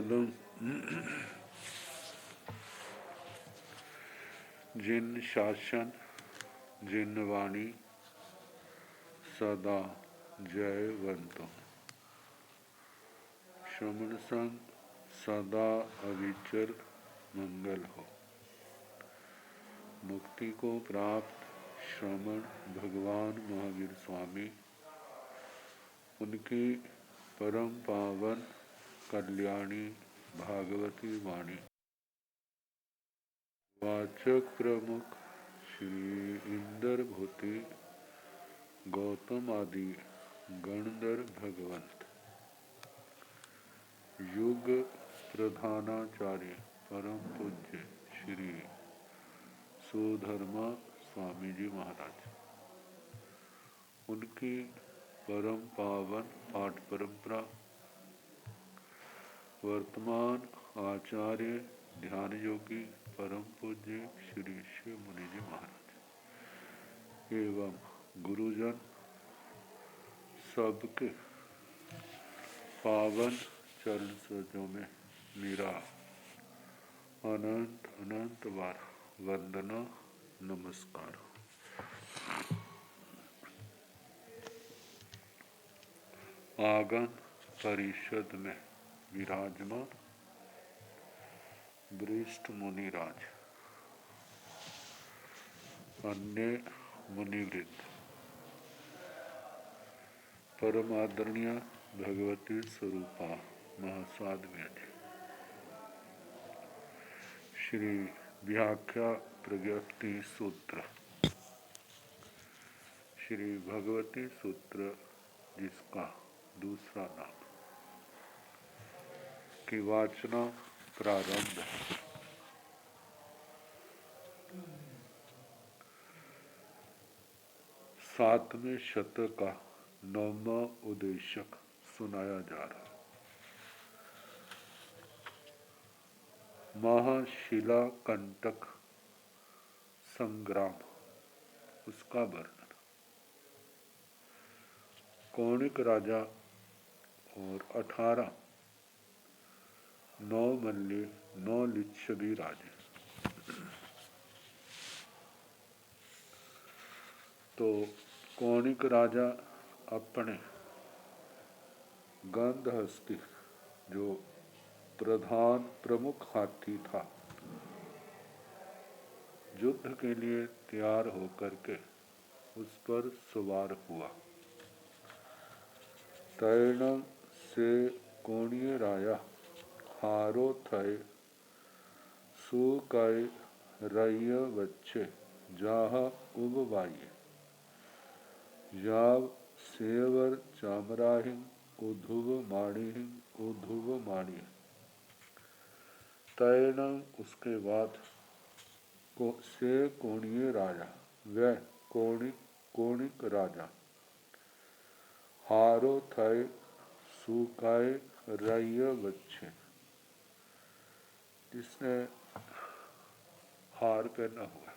कदम जिन शासन जिन वाणी सदा जयवंतो श्रमण संग सदा अविचर मंगल हो। मुक्ति को प्राप्त श्रमण भगवान महावीर स्वामी, उनकी परम पावन कल्याणी भागवती वाणी। वाचक प्रमुख श्री इंद्र भूति गौतम आदि गणधर भगवंत, युग प्रधानाचार्य परम पूज्य श्री सुधर्मा स्वामी जी महाराज, उनकी परम पावन पाठ परंपरा, वर्तमान आचार्य ध्यान योगी परम पूज्य श्री शिव मुनि जी महाराज एवं गुरुजन सबके पावन चरण सरोजों में मेरा अनंत अनंत बार वंदना नमस्कार। आगम परिषद में विराजमान वरिष्ठ मुनिराज, अन्य मुनिवृंद, परम आदरणीय भगवती स्वरूपा महासाध्वी जी, श्री व्याख्या प्रज्ञप्ति सूत्र, श्री भगवती सूत्र जिसका दूसरा नाम की वाचना प्रारंभ है। सातवें शतक का 9वां उद्देशक सुनाया जा रहा। महाशिला कंटक संग्राम, उसका वर्णन। कौणिक राजा और 18 9 मल्ले 9 लिच्छवी राजे। तो कौणिक राजा अपने गंधहस्ती जो प्रधान प्रमुख हाथी था, युद्ध के लिए तैयार होकर के उस पर सवार हुआ। तैर्ण से कोणीय राया हारो थय सुकय रय बच्चे जाह उबवाये याव सेवर चामराहिं उधुव माणी। तैर्ण उसके बाद से कोणीय राजा, वह कौणिक राजा, हारो थय सुकाय रय बच्चे, जिसने हार पहना हुआ,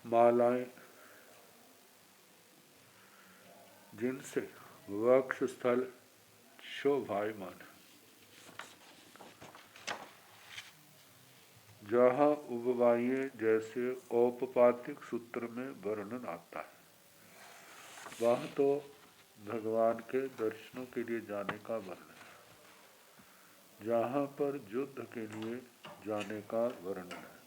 मालाएं जिनसे वक्ष स्थल शोभायमान, जहाँ उबवाये जैसे औपपातिक सूत्र में वर्णन आता है, वह तो भगवान के दर्शनों के लिए जाने का वर्णन है, जहाँ पर युद्ध के लिए जाने का वर्णन है।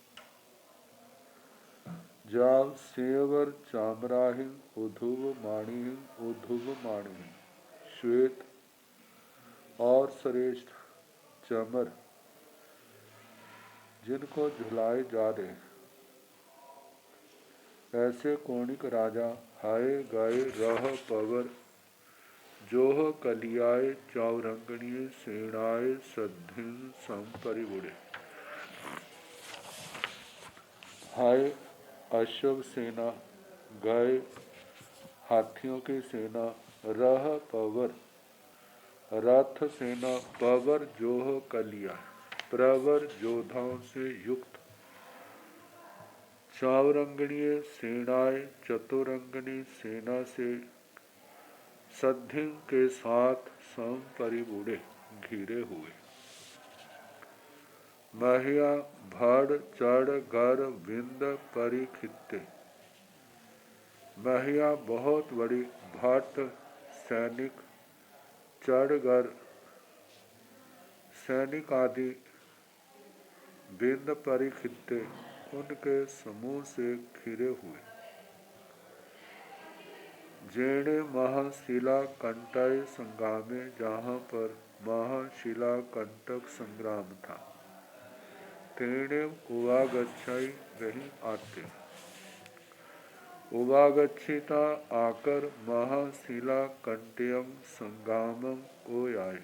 जाव सेवर चामराहिं उधुव माणी, श्वेत और श्रेष्ठ चमर जिनको झुलाए जा रहे, ऐसे कौणिक राजा हाय गाय रह पवर जोह कलियाए चौरंगणीय सेनाए सद्धिन संपरिबुड़े। हाय अश्व सेना, गाय हाथियों की सेना, रह पवर रथ सेना, पवर जोह कलिया प्रवर योद्धाओं से युक्त, चौरंगणीय सेनाएं चतुरंगनी सेना से सद्धि के साथ सम परिबूढ़े घिरे हुए। महिया भड़ चढ़ गर विंद परिखिते। महिया बहुत बड़ी भट्ट सैनिक, चढ़गर सैनिक आदि, बिंद परिखिते उनके समूह से घिरे हुए। जेणे महाशिला कंटय संग्रामे, जहाँ पर महाशिला कंटक संग्राम था, तेणे उवागच्छाई वही आते। उवागच्छिता आकर महाशिला कंटयम संग्रामम को आए,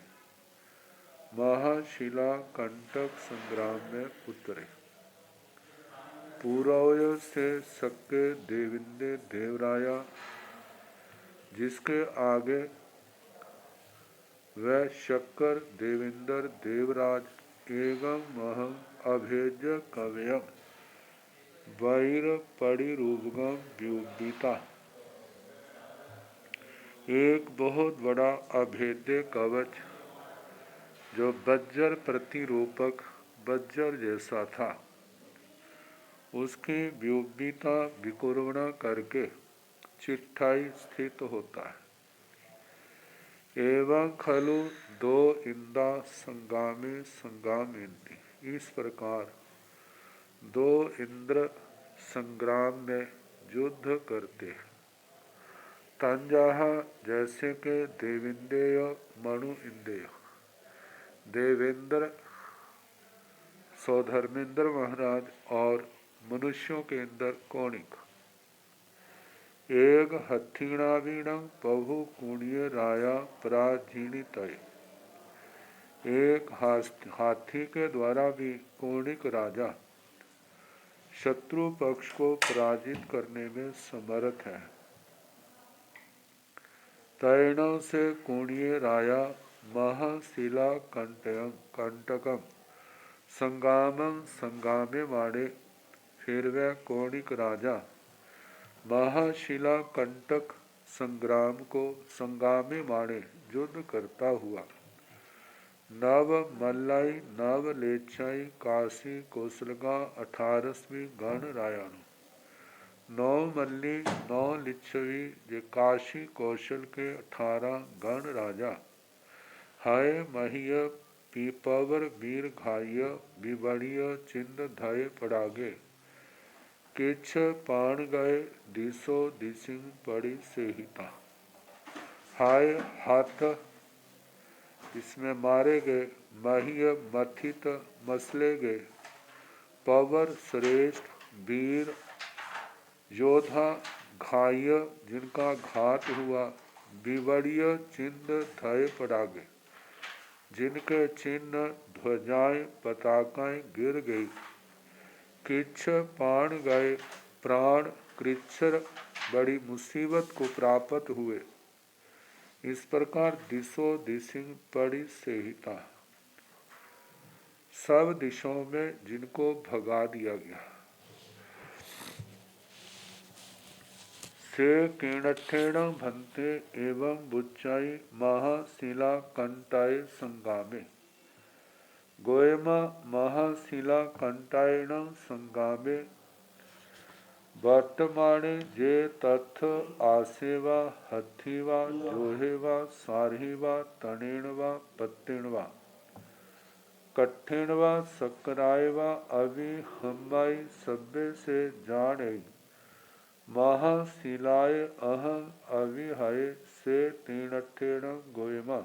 महाशिला कंटक संग्राम में उतरे। पूर्वों से सक्के देविंदे देवराया, जिसके आगे वह शक्कर देवेंद्र देवराज एवं महम अभेद्य कवयम वैर परिरूपगम व्युपिता, एक बहुत बड़ा अभेद्य कवच जो वज्र प्रतिरूपक वज्र जैसा था, उसकी व्युपिता विकुर्वणा करके चिट्ठाई स्थित होता है। एवं खलु दो इंदा संगामे संगामेन्ति, इस प्रकार दो इंद्र संग्राम में युद्ध करते हैं। तंजाहा जैसे के देविंदेय मनु इंदेय, देवेंद्र सौधर्मेंद्र महाराज और मनुष्यों के अंदर कौणिक। एक हथिणावीणं पहु कुणीय राया पराजीणितय, एक हाथी के द्वारा भी कौणिक राजा शत्रु पक्ष को पराजित करने में समर्थ है। तैणव से कुणीय राया महाशिला कंटकम संगामम संगामे माड़े, फिर वह कौणिक राजा महाशिला कंटक संग्राम को संगामे माड़े युद्ध करता हुआ नव मल्लाई नव लेच्छाई काशी कौशलगा 18वीं गण रायाणु, 9 मल्ली 9 लिच्छवी जे काशी कौशल के 18 गण राजा, हाय महीय पीपवर वीर घाय विबड़िय चिंद धय पड़ागे, किछ पाण गए दिसो दिसिंग पड़ी सेहिता। हाय हाथ इसमें मारे गए, महीय मथित मसले गए, पवर श्रेष्ठ वीर योद्धा, घाय जिनका घात हुआ, विबड़िय चिन्ह धय पड़ागे जिनके चिन्ह ध्वजाएं पताकाएं गिर गई, किच्छ पाण गए प्राण कृच्छ्र बड़ी मुसीबत को प्राप्त हुए। इस प्रकार दिशो दिशिंग पड़ी सेहिता, सब दिशाओं में जिनको भगा दिया गया। से कीणठेण भंते एवं बुच्चाई महाशिला कंटाय संगामे, गोयमा महाशिला कंटायण संगामे वर्तमाने जे तथ आसेवा हथिवा जोहेवा सारहिवा तणेणवा पत्तेणवा कट्ठेणवा सकरायवा अवि हम्माई सब्बे से जाने महाशिलाय अहं अविहाय से तीणठेण गोयमा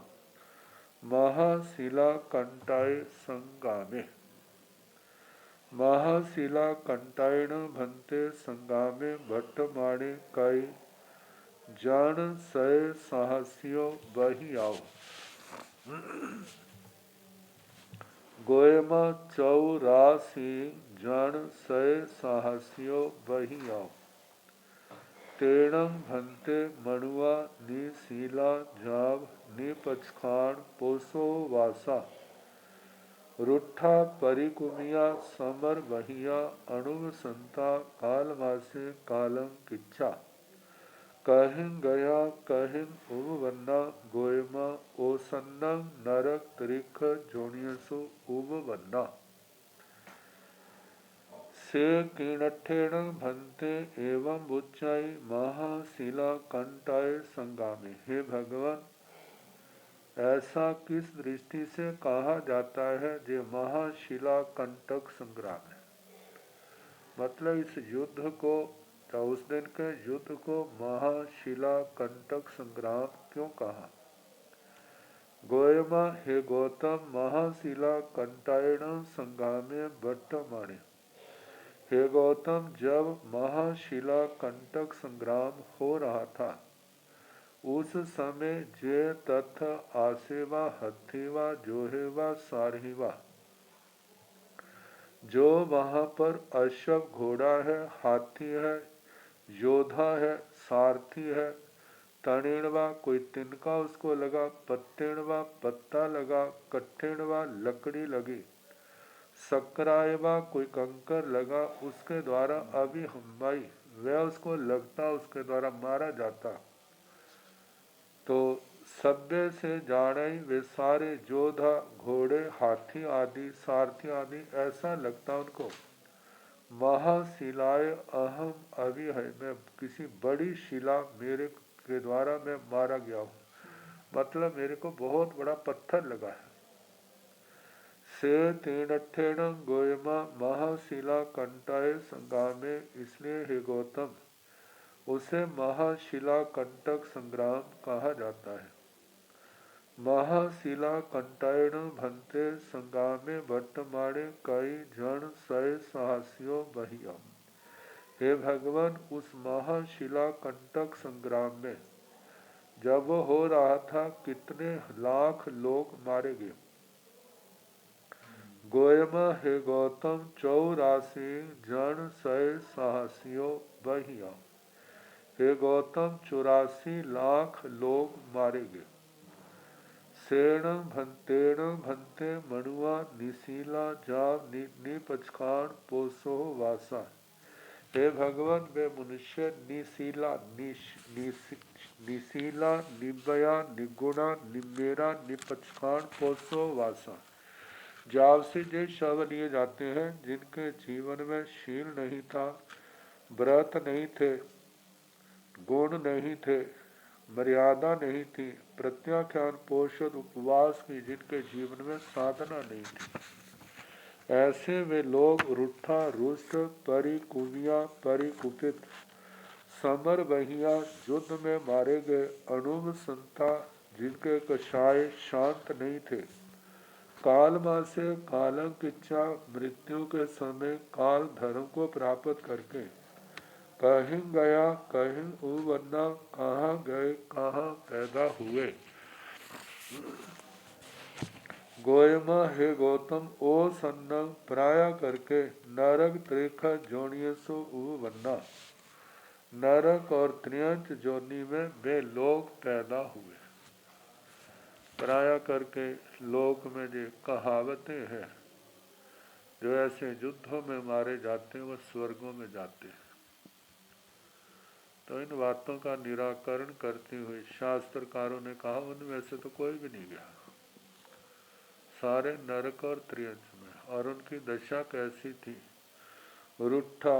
महाशिला कंटाय संगामे, महाशिला कंटायण भंते संगामे भट्टमाणे कई जन सय साहसियों बही आओ, गोयमा चौरासी जन सय साहसियों बही आओ, तेणम भंते मणुआ निशीला जाव निपचखान पोसो वासा, रुठा परिकुमिया समर बहिया अणुव संता कालमासे कालम किच्छा, कहीं गया कहीं उबवन्ना गोयमा ओसन्नं नरक त्रिख जोनियसु उबवन्ना से कीणठेण भंते एवं बुच्चाई महाशिला कंटाय संगामी। हे भगवान, ऐसा किस दृष्टि से कहा जाता है जे महाशिला कंटक संग्राम है। मतलब इस युद्ध को या उस दिन के युद्ध को महाशिला कंटक संग्राम क्यों कहा। गोयमा, हे गौतम, महाशिला कंटायण संगामे वर्तमाने। हे गौतम, जब महाशिला कंटक संग्राम हो रहा था उस समय जे तथ आसेवा हथीवा जोहेवा सारहीवा, जो वहाँ पर अश्व घोड़ा है, हाथी है, योद्धा है, सारथी है, तणेणवा कोई तिनका उसको लगा, पत्तेणवा पत्ता लगा, कट्ठेणवा लकड़ी लगी, सक्रायवा कोई कंकर लगा, उसके द्वारा अभी हम्बाई वह उसको लगता, उसके द्वारा मारा जाता, तो सभ्य से जाने वे सारे योद्धा घोड़े हाथी आदि सारथी आदि ऐसा लगता उनको महाशिलाए अहम अभी है, मैं किसी बड़ी शिला मेरे के द्वारा मैं मारा गया हूँ, मतलब मेरे को बहुत बड़ा पत्थर लगा है। से तीनठेण गोयमा महाशिला कंटाय संगामे, इसलिए हे गौतम उसे महाशिला कंटक संग्राम कहा जाता है। महाशिला कंटायण भंते संगामे वर्तमाने कई जन सय साहसियों बहिया। हे भगवान, उस महाशिला कंटक संग्राम में जब वो हो रहा था कितने लाख लोग मारे गए। गोयमा, हे गौतम, 84 जन सय साहसियों बहिया। हे गौतम, 84 लाख लोग मारे गए। सेण भंतेण भंते मनुआ निशीला जाव निपचखान पोसो वासा। हे भगवान, वे मनुष्य निशीला निशीला निबया निगुणा निमेरा निपचखान पोसो वासा, जाव से जो शव लिए जाते हैं जिनके जीवन में शील नहीं था, व्रत नहीं थे, गुण नहीं थे, मर्यादा नहीं थी, प्रत्याख्यान पोषण उपवास की जिनके जीवन में साधना नहीं थी, ऐसे वे लोग रूठा रुष्ट परिकुबिया परिकुपित समर बहिया युद्ध में मारे गए, अणुव संता जिनके कषाय शांत नहीं थे, कालमा से कालंक इच्छा मृत्यु के समय काल धर्म को प्राप्त करके कहीं गया कहीं उबन्ना, कहाँ गए कहाँ पैदा हुए। गोयमा, हे गौतम, ओ सन्नंग प्राया करके नरक त्रिख जोनियसो उबन्ना, नरक और त्रियंच जोनी में वे लोग पैदा हुए। प्राया करके लोक में जो कहावतें हैं, जो ऐसे युद्धों में मारे जाते हैं वह स्वर्गों में जाते हैं। तो इन बातों का निराकरण करते हुए शास्त्रकारों ने कहा उनमें से तो कोई भी नहीं गया, सारे नरक और त्रियंच में। और उनकी दशा कैसी थी, रूठा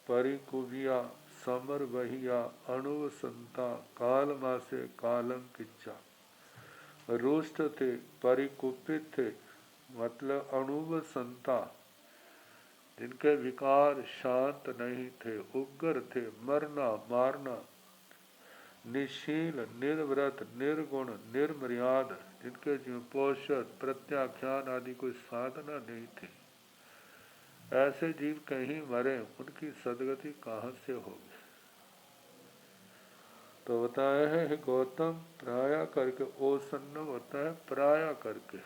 परिकुबिया समर बहिया अणुव संता कालमा से कालंक इच्छा, रुष्ट थे, परिकुपित थे, मतलब अणुव संता जिनके विकार शांत नहीं थे, उग्र थे, मरना मारना, निशील निर्व्रत निर्गुण निर्मर्याद, जिनके जीवन पोषण प्रत्याख्यान आदि कोई साधना नहीं थी, ऐसे जीव कहीं मरे, उनकी सदगति कहाँ से होगी। तो बताया है गौतम, प्राया करके ओसन्न होता है, प्राया करके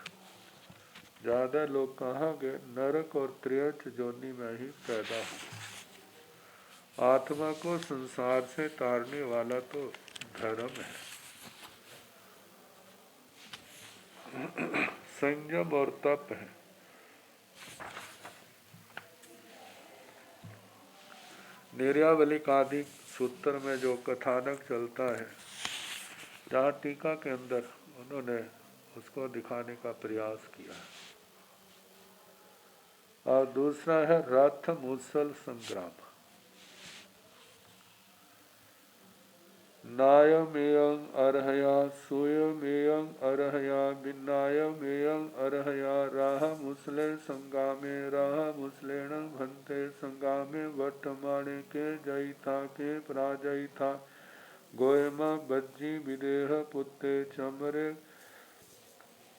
ज्यादा लोग कहाँ गए, नरक और त्रियंच जोनी में ही पैदा हुए। आत्मा को संसार से तारने वाला तो धर्म है, संयम और तप है। निर्यावलिक आदि सूत्र में जो कथानक चलता है, जहाँ टीका के अंदर उन्होंने उसको दिखाने का प्रयास किया है। और दूसरा है रथ मूसल संग्राम। नायमेयं अर्हया सूयमेयं अर्हया भिन्नायमेयं अर्हया राह मुसले संगामे राह मुसलेण भन्ते संगामे वर्तमाने के जयिता के पराजयिता गोयमा बज्जी विदेह पुत्ते चमरे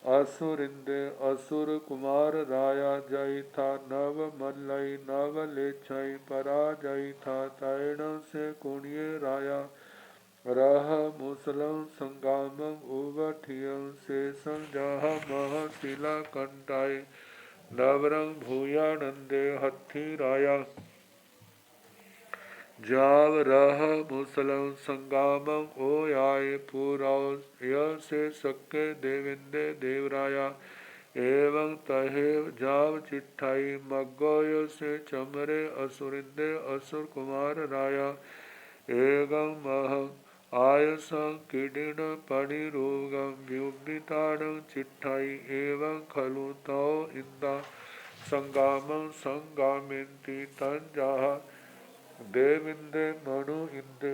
असुरिंदे असुर कुमार राया जय था नव मल्लई नव लेछई पराजय था तैण से कुणिये राया रह मुसलम संगामम उवठियम शेषम जह मह शिला कंटाय नवरंग भूयानंदे हथी राया जाव रह मुसलम संगामम ओ आय पुराव से सक्के देविंदे देवराया एवं तहेव जाव चिट्ठाई मग्गोय से चमरे असुरिंदे असुर कुमार राया एवं महं आयसं किडिन पणिरूगम व्युग्निताणं चिट्ठाई एवं खलु तौ इंदा संगामं संगामिन्ति तंजाह देविंदे मनु इंदे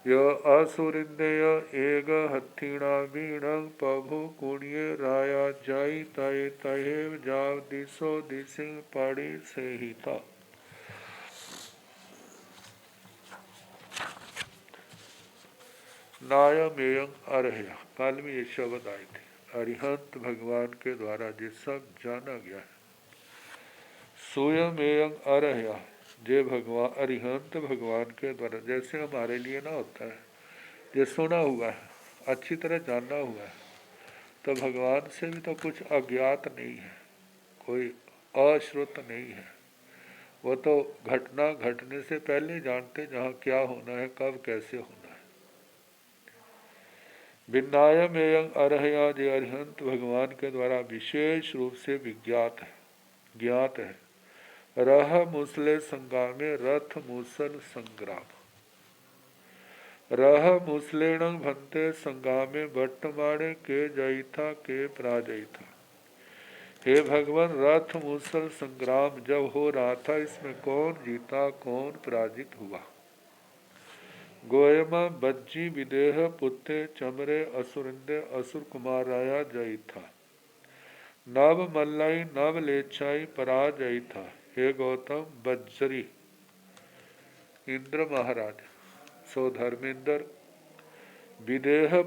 य असुरिंदेय एग हत्थिणा वीणं पभु कुणिये राया जय तय तहेव जाव दिशो दिसिंग पड़ी से ही था। नायमेयं अर्हया, काल में ये शब्द आए थे। अरिहंत भगवान के द्वारा ये सब जाना गया है। सूयमेयं अर्हया, जे भगवान अरिहंत भगवान के द्वारा, जैसे हमारे लिए ना होता है, ये सुना हुआ है, अच्छी तरह जानना हुआ है, तो भगवान से भी तो कुछ अज्ञात नहीं है, कोई अश्रुत नहीं है। वो तो घटना घटने से पहले जानते जहाँ क्या होना है, कब कैसे होना है। भिन्नायमेयं अर्हया, जे अरिहंत भगवान के द्वारा विशेष रूप से विज्ञात है, ज्ञात है। रह मुसले संगामे रथ मूसल संग्राम। रह मुसलेण भन्ते संगामे वर्तमाने के जयिता के पराजयिता। हे भगवान, रथ मूसल संग्राम जब हो रहा था, इसमें कौन जीता कौन पराजित हुआ। गोयमा बज्जी विदेह पुत्ते चमरे असुरिंदे असुर कुमार राया जय था। नव मल्लाई नव लेछाई पराजय था। हे गौतम, बज्जरी इंद्र महाराज सो धर्मेंद्र, विदेह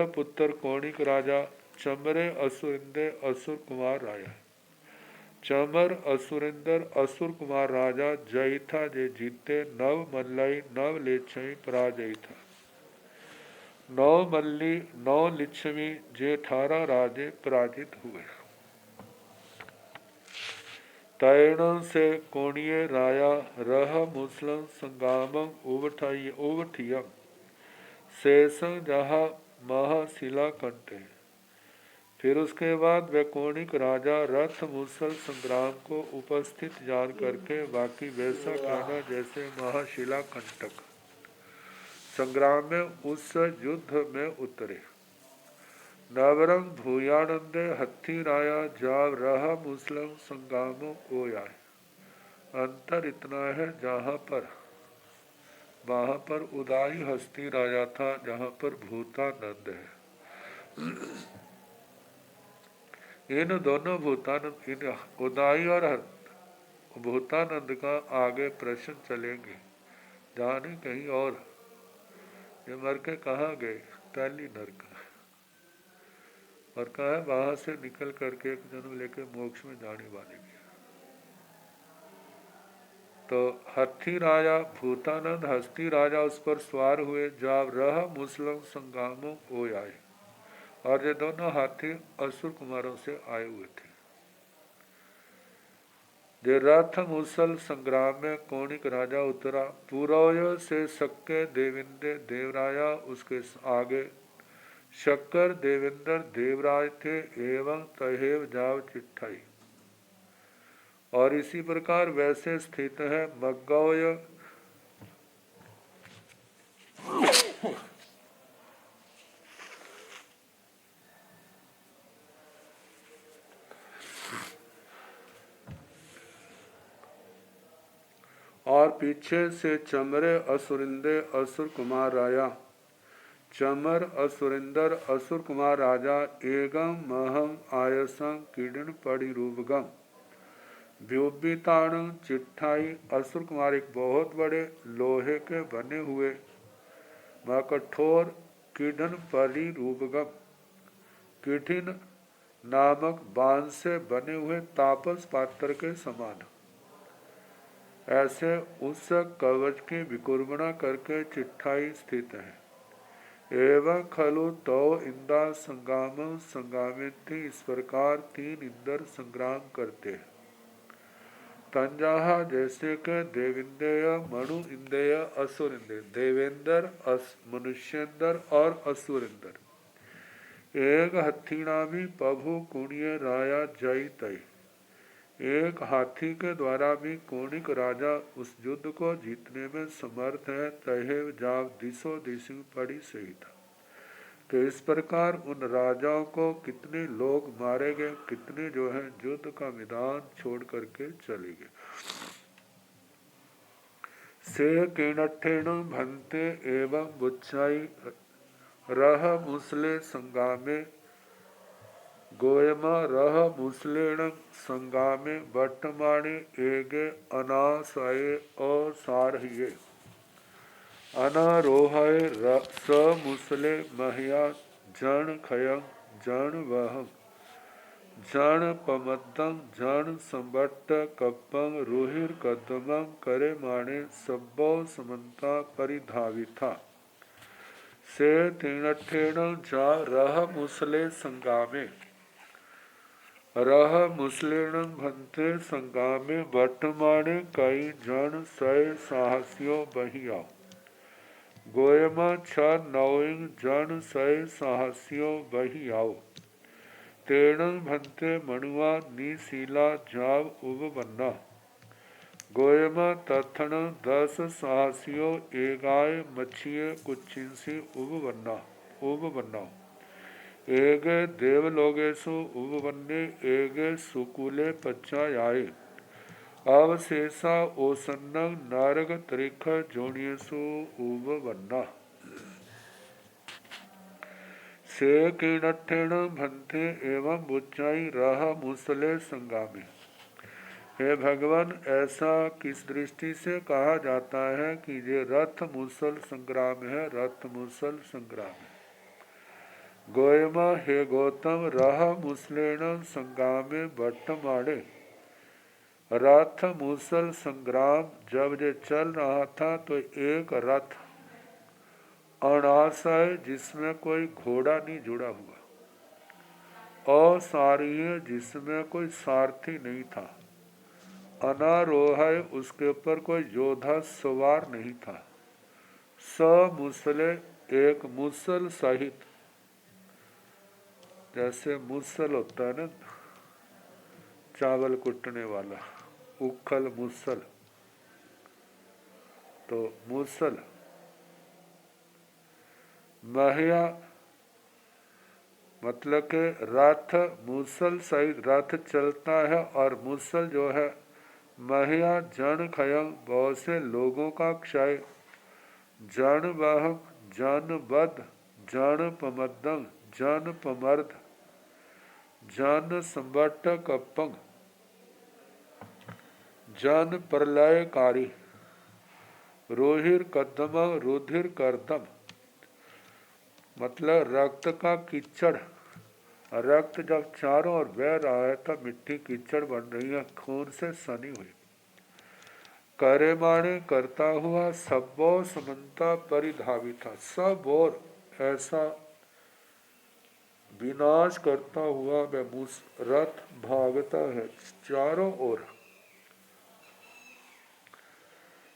पुत्र कौणिक राजा, चमरे असुरिंदे असुर कुमार राजा। चमर असुरिंदर असुर कुमार राजा जय था, जे जीते। नव मल्लाई नव लेछई पराजय था। नौ मल्ली नौ लिच्छवी, जे 18 राजे पराजित हुए। तैण से कोणिये राया रह मुसलम संगामं उवठियम शेषं जहा मह शिला कंटे। फिर उसके बाद वह कौणिक राजा रथ मुसल संग्राम को उपस्थित जान करके बाकी वैसा कहना जैसे महाशिला कंटक संग्राम में उस युद्ध में उतरे। नवरंग भूयानंदे हथी राया जाव रह मुसलम संगामों को आए। अंतर इतना है, जहाँ पर वहाँ पर उदाई हस्ती राजा था, जहाँ पर भूतानंद है। इन दोनों भूतानंद, इन उदाई और भूतानंद का आगे प्रश्न चलेंगे, जहाँ नहीं कहीं और। ये मर के कहाँ गए, पहली नरक, और कहा है वहां से निकल करके एक जन्म लेके मोक्ष में जाने वाले भी। तो हथी राजा भूतानंद हस्ती राजा उस पर सवार हुए। जाब रह मुसलम संगामों हो आए, और ये दोनों हाथी असुर कुमारों से आए हुए थे। जे रथ मुसल संग्राम में कौणिक राजा उतरा। पूर्व से सक्के देविंदे देवराया, उसके आगे शक्कर देवेंद्र देवराज थे। एवं तहेव जाव चिट्ठाई, और इसी प्रकार वैसे स्थित है मग्गौय और पीछे से चमरे असुरिंदे असुर कुमार राया चमर असुरिंदर असुर कुमार राजा एगम महम आयसम कीड़न पड़ी रूपगम व्योबिताण चिट्ठाई असुर कुमार एक बहुत बड़े लोहे के बने हुए कठोर कीड़न पड़ी रूपगम किठिन नामक बांस से बने हुए तापस पात्र के समान ऐसे उस कवच की विकुर्बणा करके चिट्ठाई स्थित है। एवं खलु तो इंदा संगाम संगामित इस प्रकार तीन इंद्र संग्राम करते हैं। तंजाहा जैसे के देवेंद्र मनु इंद्रिय असुर इंद्र देवेंद्र मनुष्येंद्र और असुर इंद्र एक हथीना भी प्रभु कुणिय राया जय तय एक हाथी के द्वारा भी कोणिक राजा उस युद्ध को जीतने में समर्थ है। तहे जाव दिशो दिशु पड़ी सही था। तो इस प्रकार उन राजाओं को कितने लोग मारे गए, कितने जो है युद्ध का मैदान छोड़ करके चले गए। से किणठेण भंते एवं बुच्छाई रह मुसले संगामे गोयमा रह मुसलेण संगामे वर्तमाने एगे अनासाये और सारहिये अनारोहाय स मुसले महिया जन खयं जन वहं जन पमद्दं जन संबट्ट कप्पं रुहिर कदमं करे माणे सब्बो समन्ता परिधाविथा से तीनठेण जा रह मुसले संगामे रह मुसलेण भंते संगामे वर्तमाने कई जन सय साहसियों बहिया गोयमा छ नौइंग जन सय साहसियों बहियाओ तेण भंते मणुआ निशीला जाव उब बन्ना गोयमा तथन 10 साहसियों एगाय मछिए कुचिंसी उब बन्ना एगे देवलोगेशु उपवन्ने एगे सुकुले पच्चायाय अवशेषा ओसन्नं नारग त्रिख जोनियसु उपवन्ना से कीणठेण भंते एवं बुच्चाई रह मुसले संगामे। हे भगवान, ऐसा किस दृष्टि से कहा जाता है कि ये रथ मुसल संग्राम है, रथ मुसल संग्राम है। गोयमा हे गौतम रह मुसलेण संगामे वर्तमाने रथ मुसल संग्राम जब ये चल रहा था तो एक रथ अनाशय जिसमें कोई घोड़ा नहीं जुड़ा हुआ असारह्य जिसमें कोई सारथी नहीं था अनारोह उसके ऊपर कोई योद्धा सवार नहीं था स मुसले एक मुसल सहित जैसे मुसल होता है ना चावल कुटने वाला उखल मुसल तो मुसल महिया मतलब के रथ मुसल सहित रथ चलता है और मुसल जो है महिया जन खयं बहुत से लोगों का क्षय जन वह जन बद जन पमद्दं जन पमर्द जन संबट्ट कप्पंग जन प्रलयकारी रोहिर कदम रुधिर करदम मतलब रक्त का कीचड़ रक्त जब चारों ओर बह रहा है तब मिट्टी कीचड़ बन रही है खून से सनी हुई करे माने करता हुआ सबो समन्ता परिधावित था सब और ऐसा विनाश करता हुआ वह रथ भागता है चारों ओर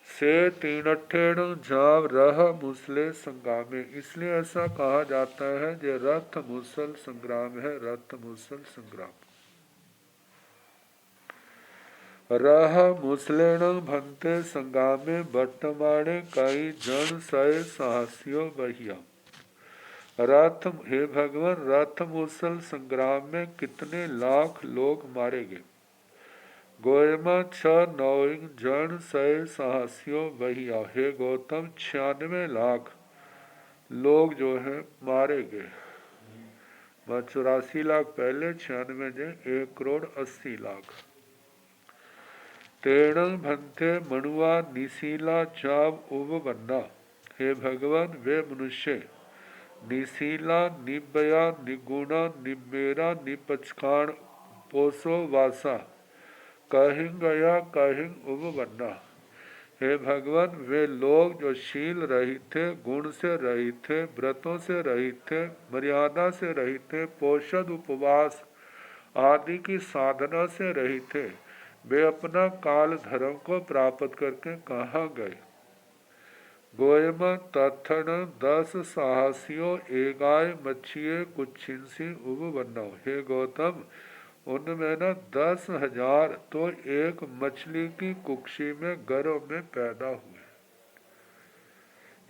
से तीनठेण जाव रह मुसले संग्रामे इसलिए ऐसा कहा जाता है जो रथ मुसल संग्राम है रथ मुसल संग्राम रह मुसलेण भंते संगामे बट्टमाणे कई जन सय साहसियों बहिया। रथ, हे भगवान, रथ मुसल संग्राम में कितने लाख लोग मारे गए। गोयमा 6 जन सय साहसियों बहिया। हे गौतम, 96 लाख लोग जो है मारे गए। 84 लाख पहले, 96 जे 1,80,00,000। तेण भंते मणुआ निशीला चाव उब बन्ना। हे भगवान, वे मनुष्य निशीला, निबया, निगुणा, निमेरा, निपचकाण पोसो वासा कहिं गया कहिं उब बन्ना। हे भगवान, वे लोग जो शील रहित थे, गुण से रहित थे, व्रतों से रहित थे, मर्यादा से रहित थे, पोषद उपवास आदि की साधना से रहित थे, वे अपना काल धर्म को प्राप्त करके कहाँ गए। गोयम तथन 10 साहसियों एगाय मच्छिए कुछिंसी उब बन्नो। हे गौतम, उनमें न 10,000 तो एक मछली की कुक्षी में गर्भ में पैदा हुए।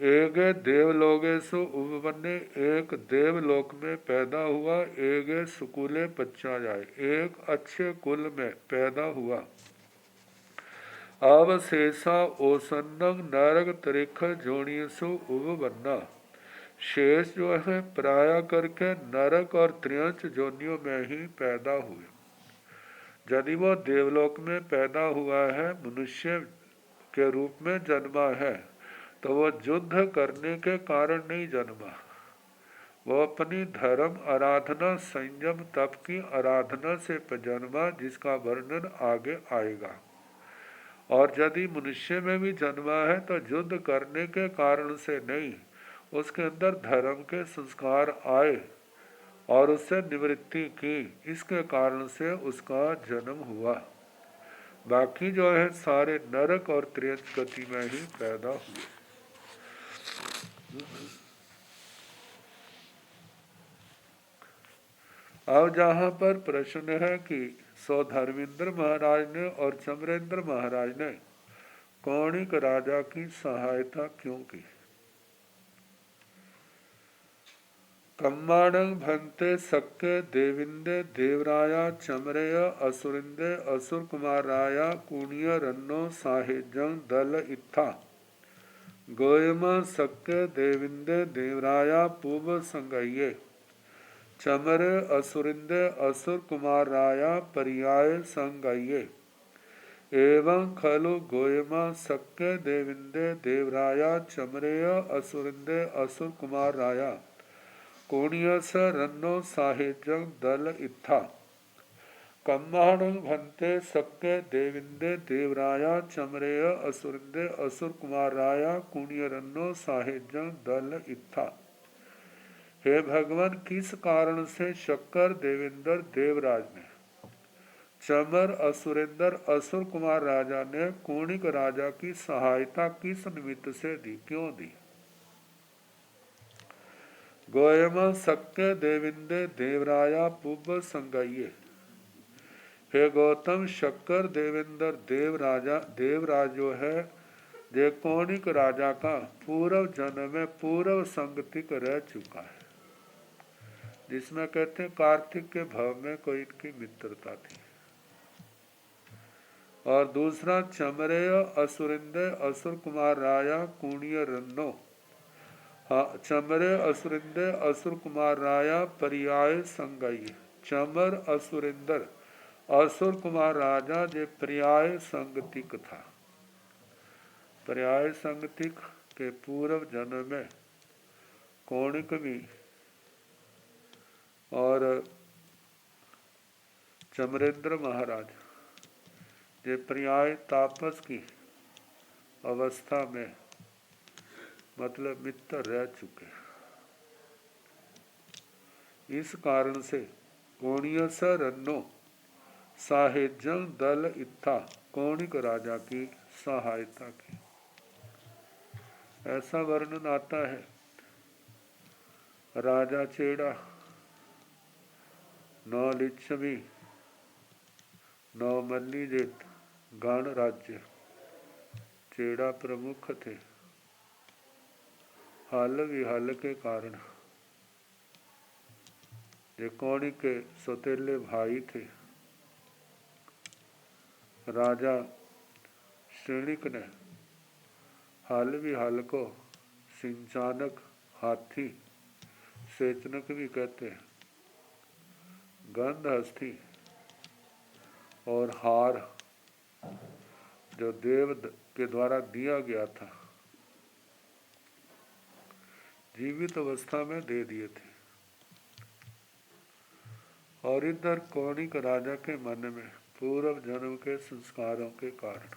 एगे देवलोगेशु उपबन्ने, एक देवलोक में पैदा हुआ। एगे सुकुले पच्चा जाए, एक अच्छे कुल में पैदा हुआ। अवशेषा ओसन्नग नरक त्रिख जोनियसु उपबन्ना। शेष जो है प्राय करके नरक और त्रियंच जोनियों में ही पैदा हुए। यदि वो देवलोक में पैदा हुआ है, मनुष्य के रूप में जन्मा है, तो वह युद्ध करने के कारण नहीं जन्मा। वो अपनी धर्म आराधना, संयम, तप की आराधना से जन्मा, जिसका वर्णन आगे आएगा। और यदि मनुष्य में भी जन्मा है तो युद्ध करने के कारण से नहीं, उसके अंदर धर्म के संस्कार आए और उससे निवृत्ति की, इसके कारण से उसका जन्म हुआ। बाकी जो है सारे नरक और त्रियंच गति में ही पैदा हुए। अब जहाँ पर प्रश्न है कि सो धर्मेंद्र महाराज ने और चमरेंद्र महाराज ने कौणिक राजा की सहायता क्यों की। कम्माणं भंते सक्के देविंदे देवराया चमरेय असुरिंदे असुर कुमार राया कुणिय रन्नो साहेजं दल इत्था। गोयम सक्के देविंदे देवराया पूब संगये चमरे असुरिंदे असुर कुमार राया पर्याय संगये। एवं खलु गोयमा सक्के देविंदे देवराया चमरेय असुरिंदे असुर कुमार राया कोणियस रन्नो साहेजं दल इत्था। कम्माणं भंते सक्के देविंदे देवराया चमरेय असुरिंदे असुर कुमार राया कुणिय रन्नो साहेजं दल इत्था। हे भगवान, किस कारण से शक्कर देवेंद्र देवराज ने, चमर असुरेंद्र असुर कुमार राजा ने कौणिक राजा की सहायता किस निमित्त से दी, क्यों दी। गोयम सक्के देविंदे देवराया पुब संगये। हे गौतम, शक्कर देवेंद्र देवराज जो है, जे कौणिक राजा का पूर्व जन्म में पूर्व संगतिक रह चुका है, जिसमें कहते हैं कार्तिक के भाव में कोई इनकी मित्रता थी। और दूसरा चमरेय असुरिंदे असुर कुमार राया कुणिय रन्नो। हाँ, चमरे असुरिंदे असुर कुमार राया पर्याय संगई। चमर असुरिंदर असुर कुमार राजा जे पर्याय संगतिक था। पर्याय संगतिक के पूर्व जन्म में कौणिक भी और चमरेंद्र महाराज जे पर्याय तापस की अवस्था में मतलब मित्र रह चुके। इस कारण से कोणियस रन्नो साहेजं दल इत्था, कौणिक राजा की सहायता की, ऐसा वर्णन आता है। राजा चेड़ा नौ लिच्छवी नौ मल्लीजेत गण राज्य चेड़ा प्रमुख थे। हल विहल के कारण ये कौड़ी के सौतेले भाई थे। राजा श्रेणिक ने हल विहल को सिंचानक, हाथी, सेचनक भी कहते हैं, गंध हस्ती और हार जो देव के द्वारा दिया गया था जीवित अवस्था में दे दिए थे। और इधर कौणिक राजा के मन में पूर्व जन्म के संस्कारों के कारण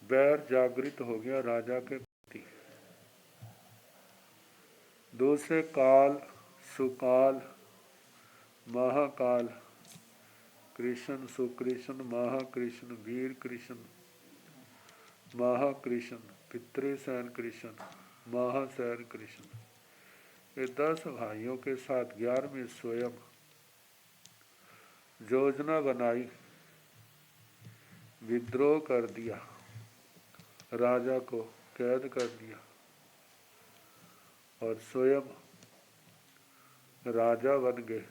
बैर जागृत हो गया राजा के प्रति। दूसरे काल, सुकाल, महाकाल, कृष्ण, सुकृष्ण, महाकृष्ण, वीर कृष्ण, महाकृष्ण, पितृसेन कृष्ण, महासेन कृष्ण, ये 10 भाइयों के साथ 11वें स्वयं योजना बनाई, विद्रोह कर दिया, राजा को कैद कर दिया और स्वयं राजा बन गए।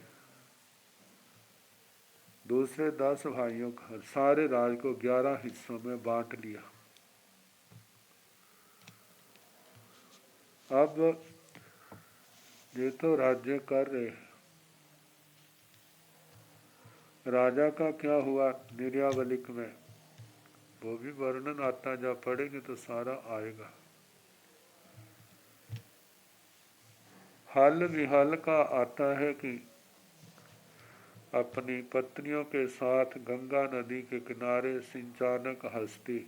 दूसरे 10 भाइयों का सारे राज को 11 हिस्सों में बांट लिया। अब ये तो राज्य कर रहे, राजा का क्या हुआ निर्यावलिक में वो भी वर्णन आता, जब पढ़ेंगे तो सारा आएगा। हल विहल का आता है कि अपनी पत्नियों के साथ गंगा नदी के किनारे सिंचानक हस्ती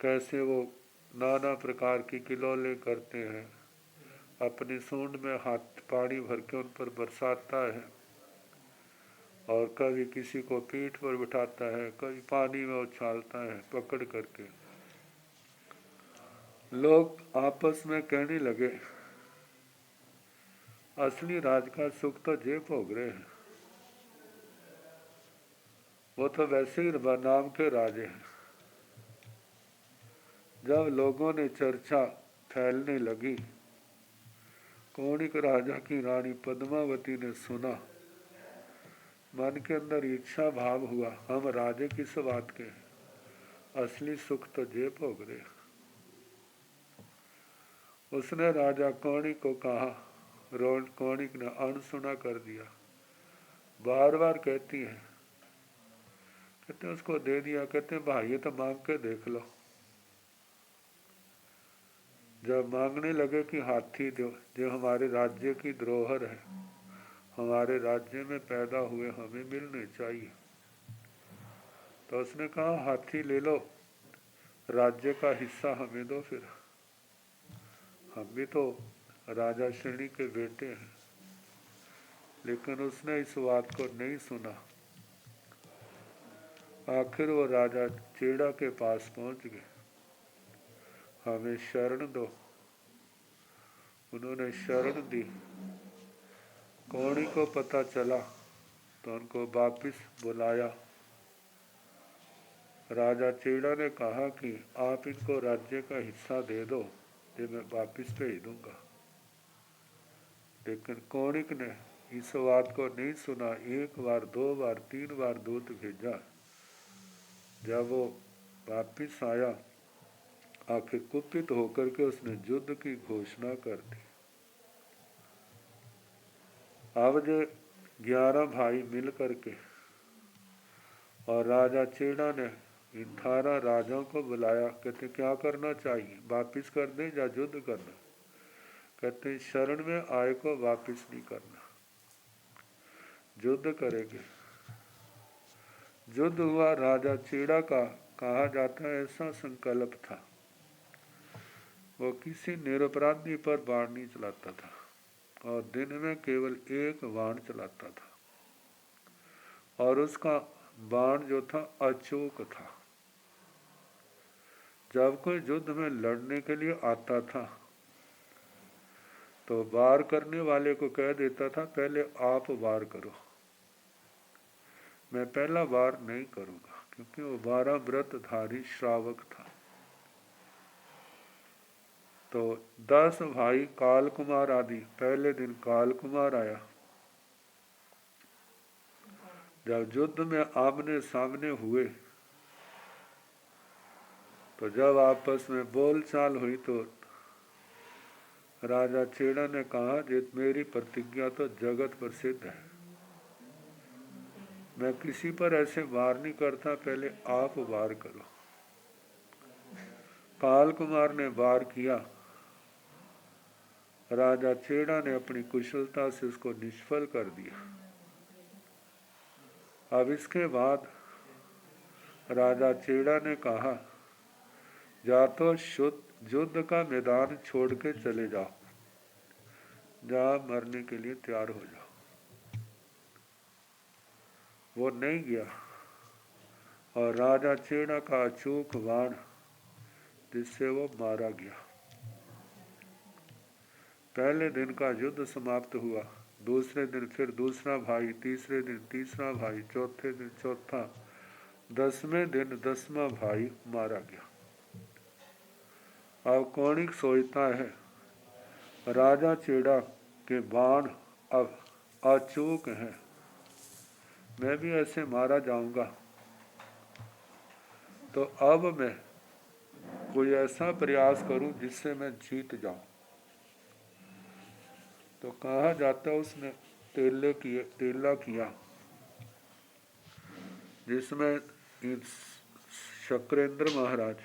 कैसे वो नाना प्रकार की किलोले करते हैं, अपनी सूंड में हाथ पानी भर के उन पर बरसाता है और कभी किसी को पीठ पर बिठाता है, कभी पानी में उछालता है पकड़ करके। लोग आपस में कहने लगे असली राज का सुख तो जे भोग रहे हैं, वो तो वैसे ही नाम के राजे हैं। जब लोगों ने चर्चा फैलने लगी, कौणिक राजा की रानी पद्मावती ने सुना, मन के अंदर इच्छा भाव हुआ हम राजे किस बात के, असली सुख तो जे भोग रहे। उसने राजा कौणिक को कहा, कौणिक ने अनसुना कर दिया। बार बार कहती है, कहते उसको दे दिया, कहते भाई ये तो मांग के देख लो। जब मांगने लगे कि हाथी दो जो हमारे राज्य की धरोहर है, हमारे राज्य में पैदा हुए हमें मिलने चाहिए, तो उसने कहा हाथी ले लो, राज्य का हिस्सा हमें दो, फिर हम भी तो राजा श्रेणी के बेटे हैं। लेकिन उसने इस बात को नहीं सुना। आखिर वो राजा चेड़ा के पास पहुंच गए, हमें शरण दो। उन्होंने शरण दी। कौड़ी को पता चला तो उनको वापिस बुलाया। राजा चेड़ा ने कहा कि आप इनको राज्य का हिस्सा दे दो, ये मैं वापिस भेज दूंगा। लेकिन कौणिक ने इस बात को नहीं सुना। 1 बार 2 बार 3 बार दूत भेजा। जब वो वापिस आया, आखिर कुपित होकर के उसने युद्ध की घोषणा कर दी। अब जो 11 भाई मिल करके और राजा चेड़ा ने इन 18 राजाओं को बुलाया। कहते क्या करना चाहिए, वापिस कर दें या युद्ध करना? कहते शरण में आए को वापिस नहीं करना, युद्ध करेंगे। युद्ध हुआ। राजा चेड़ा का कहा जाता है ऐसा संकल्प था, वो किसी निरपराधी पर बाण नहीं चलाता था और दिन में केवल 1 बाण चलाता था, और उसका बाण जो था अचूक था। जब कोई युद्ध में लड़ने के लिए आता था तो वार करने वाले को कह देता था पहले आप वार करो, मैं पहला वार नहीं करूँगा, क्योंकि वो 12 व्रतधारी श्रावक था। तो 10 भाई काल कुमार आदि, पहले दिन काल कुमार आया। जब युद्ध में आमने सामने हुए तो जब आपस में बोलचाल हुई तो राजा छेड़ा ने कहा, जे मेरी प्रतिज्ञा तो जगत प्रसिद्ध है, मैं किसी पर ऐसे वार नहीं करता, पहले आप वार करो। काल कुमार ने वार किया। राजा छेड़ा ने अपनी कुशलता से उसको निष्फल कर दिया। अब इसके बाद राजा छेड़ा ने कहा, या तो युद्ध का मैदान छोड़ के चले जाओ, जहाँ मरने के लिए तैयार हो जाओ। वो नहीं गया और राजा छेड़ा का अचूक बाण जिससे वो मारा गया। पहले दिन का युद्ध समाप्त हुआ। दूसरे दिन फिर दूसरा भाई, तीसरे दिन तीसरा भाई, चौथे दिन चौथा, 10वें दिन 10वां भाई मारा गया। अब कौणिक सोचता है, राजा छेड़ा के बाण अब अचूक हैं, मैं भी ऐसे मारा जाऊंगा, तो अब मैं कोई ऐसा प्रयास करूं जिससे मैं जीत जाऊं। तो कहा जाता उसने तेला किया, जिसमें शक्रेंद्र महाराज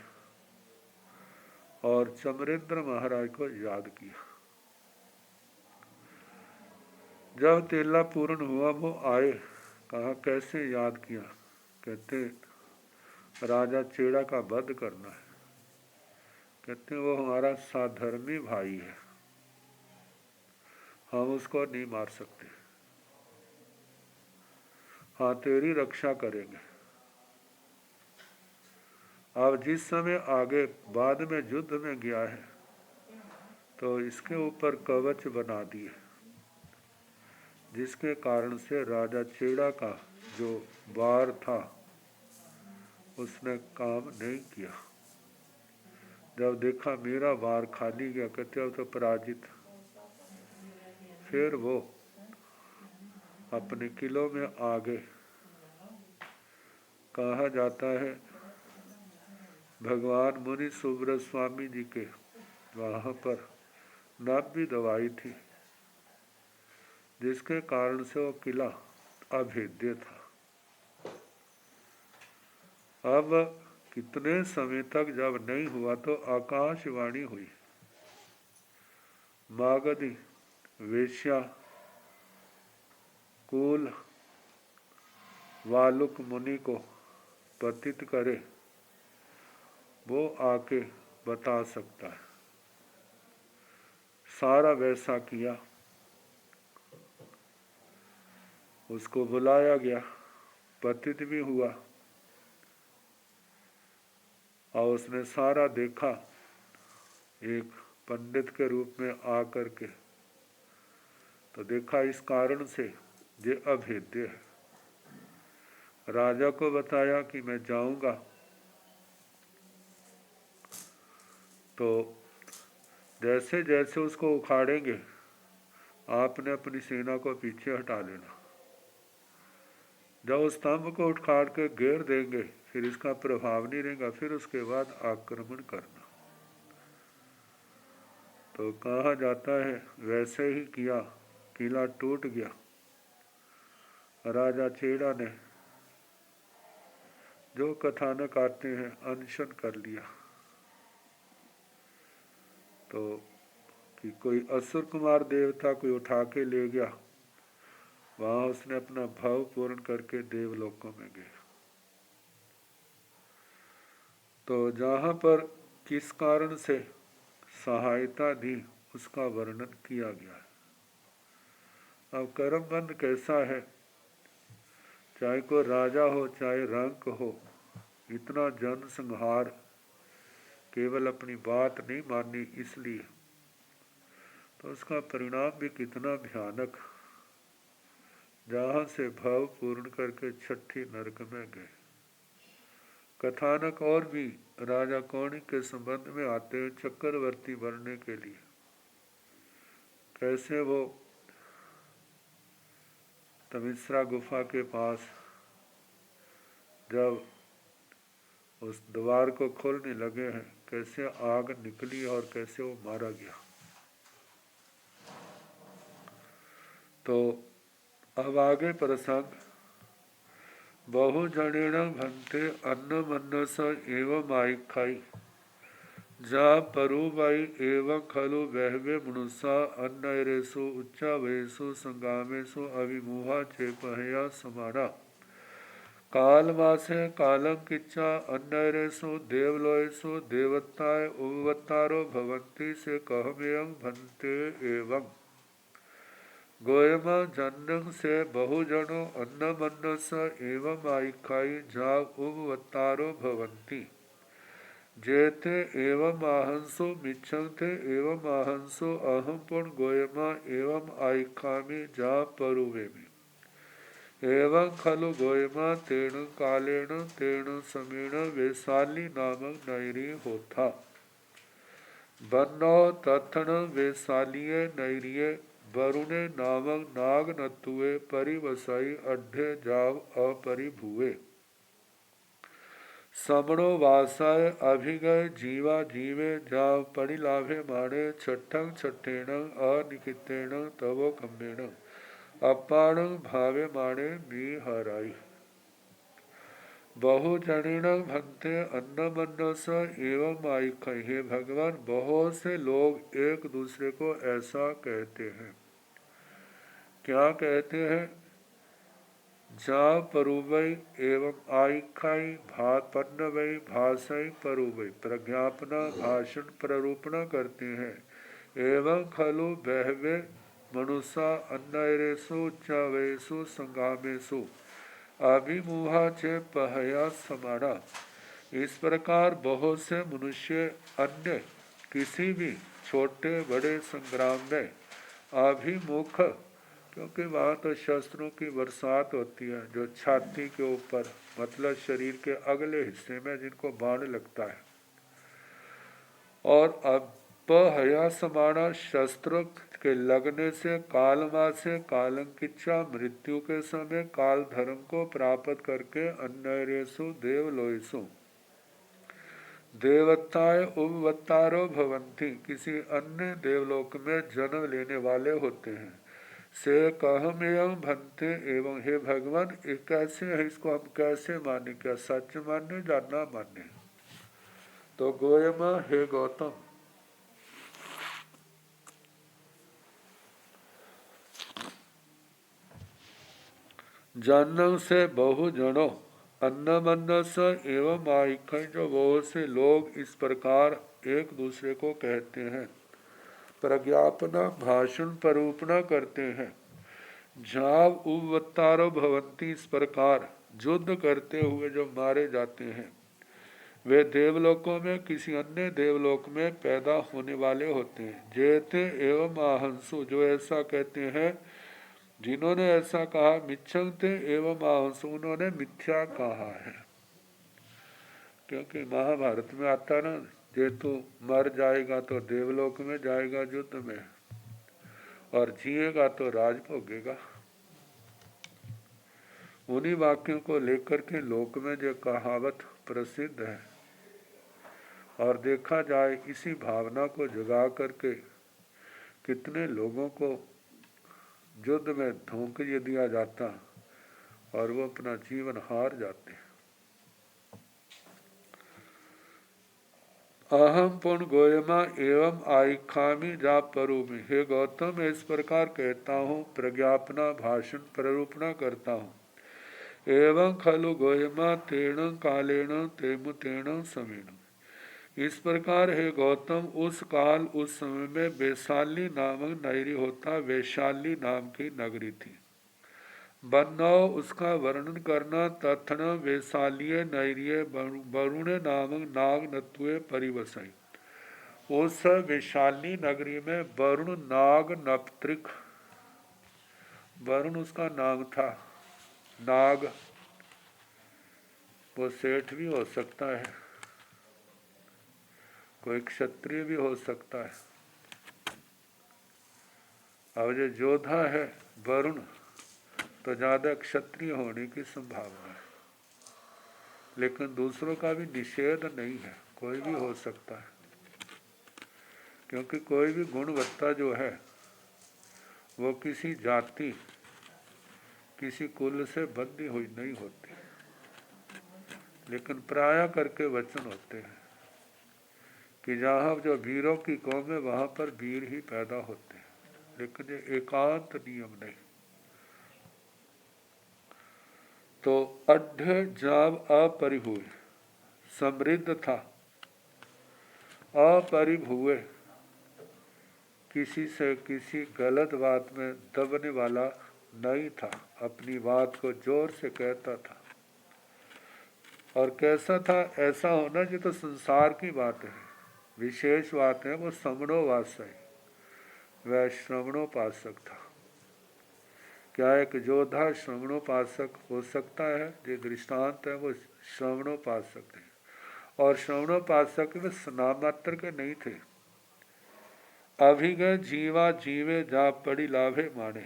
और चमरेंद्र महाराज को याद किया। जब तेला पूर्ण हुआ वो आए, कहा कैसे याद किया? कहते राजा छेड़ा का वध करना है। कहते वो हमारा साधर्मी भाई है, हम उसको नहीं मार सकते, हाँ तेरी रक्षा करेंगे। अब जिस समय आगे बाद में युद्ध में गया है तो इसके ऊपर कवच बना दिए, जिसके कारण से राजा छेड़ा का जो वार था उसने काम नहीं किया। जब देखा मेरा वार खाली गया, कहते अब तो पराजित। फिर वो अपने किलों में आ गए। कहा जाता है भगवान मुनि सुब्रत स्वामी जी के वहाँ पर नाभि दवाई थी, जिसके कारण से वो किला अभेद्य था। अब कितने समय तक जब नहीं हुआ तो आकाशवाणी हुई, मागधी वेश्या कुल वालुक मुनि को पतित करे, वो आके बता सकता है। सारा वैसा किया, उसको बुलाया गया, पतित भी हुआ और उसने सारा देखा एक पंडित के रूप में आकर के। तो देखा इस कारण से ये अभेद्य है। राजा को बताया कि मैं जाऊंगा, तो जैसे जैसे उसको उखाड़ेंगे आपने अपनी सेना को पीछे हटा लेना। जब उस स्तंभ को उखाड़ के घेर देंगे फिर इसका प्रभाव नहीं रहेगा, फिर उसके बाद आक्रमण करना। तो कहा जाता है वैसे ही किया, किला टूट गया। राजा छेड़ा ने जो कथानक आते हैं अनशन कर लिया। तो कि कोई असुर कुमार देवता कोई उठा के ले गया, वहाँ उसने अपना भाव पूर्ण करके देवलोकों में गया। तो जहाँ पर किस कारण से सहायता दी उसका वर्णन किया गया है। अब कर्म बंध कैसा है, चाहे कोई राजा हो चाहे रंक हो, इतना जन संहार केवल अपनी बात नहीं मानी इसलिए, तो उसका परिणाम भी कितना भयानक जहाँ से भाव पूर्ण करके छठी नरक में गए। कथानक और भी राजा कौणिक के संबंध में आते हैं चक्रवर्ती बनने के लिए। कैसे वो तमिश्रा गुफा के पास जब उस द्वार को खोलने लगे हैं, कैसे आग निकली और कैसे वो मारा गया। तो अब आगे प्रसंग, बहुजनेन भन्ते अन्नमन्नस एवं आइखाई जा परुबाई एवं खलु बहवे मनुष्या अन्नरेषु उच्चावयेषु संगामेषु अभिमुहा चेपहया समाना कालमासे कालं किच्चा अन्नरेषु देवलोयेषु देवताय उपवत्तारो भवन्ति से कहमेयं भन्ते एवं गोयमा जन्नं से बहुजनो अन्नमन्नस एवं आइखाई जा उपवत्तारो भवन्ति जेते एवं आहंसो मिच्छन्ते एवं आहंसो अहम पुण्य गोयमा एवं आइखामि जा परुवेमि एवं खलु गोयमा तेन कालेन तेन समेण वैशाली नामक नैरी होता बन्नो तथन वैशालीय नैरिये वरुणे नामक नाग नतुए परिवसाई अड्ढे जाव अपरिभुए समणो वासाय अभिगय जीवा जीवे जाव परिलाभे माणे छठं छठेण अनिकितेण तवो कम्बेण अपाण भावे माणे बिहराई बहुजनेन भन्ते अन्नमन्नस एवं आइखाई। हे भगवान, बहुत से लोग एक दूसरे को ऐसा कहते हैं। क्या कहते हैं? जा परुवई एवं आइखाई पन्नवई भाषाई परुवई, प्रज्ञापना भाषण प्ररूपणा करते हैं। एवं खलु बहवे मनुष्या अन्नरेषु उच्चावयेषु संगामेषु अभिमुहा चे पहया समाना। इस प्रकार बहुत से मनुष्य अन्य किसी भी छोटे बड़े संग्राम में अभिमुख, क्योंकि वहाँ तो शस्त्रों की बरसात होती है, जो छाती के ऊपर मतलब शरीर के अगले हिस्से में जिनको बाण लगता है, और अपहया समाना शस्त्र के लगने से कालमा से कालंकिच्चा मृत्यु के समय काल धर्म को प्राप्त करके अन्नरेषु देवलोयसु देवताएं उपवत्तारो भवंती, किसी अन्य देवलोक में जन्म लेने वाले होते हैं। से कहमेयं भन्ते एवं, हे भगवान, ये कैसे है, इसको हम कैसे माने, क्या सच माने या ना माने। तो गोयमा, हे गौतम, जन्म से बहुजनो अन्नमन्नस एवं आइखाई, जो बहुत से लोग इस प्रकार एक दूसरे को कहते हैं, प्रज्ञापना भाषण प्ररूपणा करते हैं। झाव उपवत्तारो भवंती, इस प्रकार युद्ध करते हुए जो मारे जाते हैं, वे देवलोकों में किसी अन्य देवलोक में पैदा होने वाले होते हैं। जेते एवं आहंसु, जो ऐसा कहते हैं, जिन्होंने ऐसा कहा, मिच्छन्ते एवं आहंसु, उन्होंने मिथ्या कहा है। क्योंकि महाभारत में आता ना, जे तू मर जाएगा तो देवलोक में जाएगा युद्ध में, और जिएगा तो राज भोगेगा। उन्हीं वाक्यों को लेकर के लोक में जो कहावत प्रसिद्ध है, और देखा जाए इसी भावना को जगा करके कितने लोगों को युद्ध में धोखे दिया जाता और वो अपना जीवन हार जाते। अहम पुण्य गोयमा एवं आइखामी जा परुमि, हे गौतम, मैं इस प्रकार कहता हूँ, प्रज्ञापना भाषण प्ररूपणा करता हूँ। एवं खलु गोयमा तेण कालेण तेमुतेण समेण, इस प्रकार हे गौतम, उस काल उस समय में वैशाली नामक नगरी होता, वैशाली नाम की नगरी थी। बन्नौ, उसका वर्णन करना, तथन वैशालीय नैरिय वरुण नामक नाग नत्वे परिवसाई, उस वैशाली नगरी में वरुण नाग नपत्रिक वरुण उसका नाम था। नाग, वो सेठ भी हो सकता है, कोई क्षत्रिय भी हो सकता है। अब जो योद्धा है वरुण, तो ज़्यादा क्षत्रिय होने की संभावना है, लेकिन दूसरों का भी निषेध नहीं है, कोई भी हो सकता है, क्योंकि कोई भी गुणवत्ता जो है वो किसी जाति, किसी कुल से बंधी हुई नहीं होती, लेकिन प्राय करके वचन होते हैं कि जहाँ जो वीरों की कौम है वहाँ पर वीर ही पैदा होते हैं, लेकिन ये एकांत नियम नहीं। तो अढ़ जाव अपरिभुए, समृद्ध था, अपरिभुए, किसी से किसी गलत बात में दबने वाला नहीं था, अपनी बात को जोर से कहता था। और कैसा था? ऐसा होना जो तो संसार की बात है, विशेष बात है वो समणोवासय, वह श्रवणोपासक था। क्या एक योद्धा श्रवणोपासक हो सकता है? जो दृष्टांत है वो श्रवणोपासक थे, और श्रवणोपासक में स्नामात्र के नहीं थे। अभिगय जीवा जीवे जा पड़ी लाभे माने,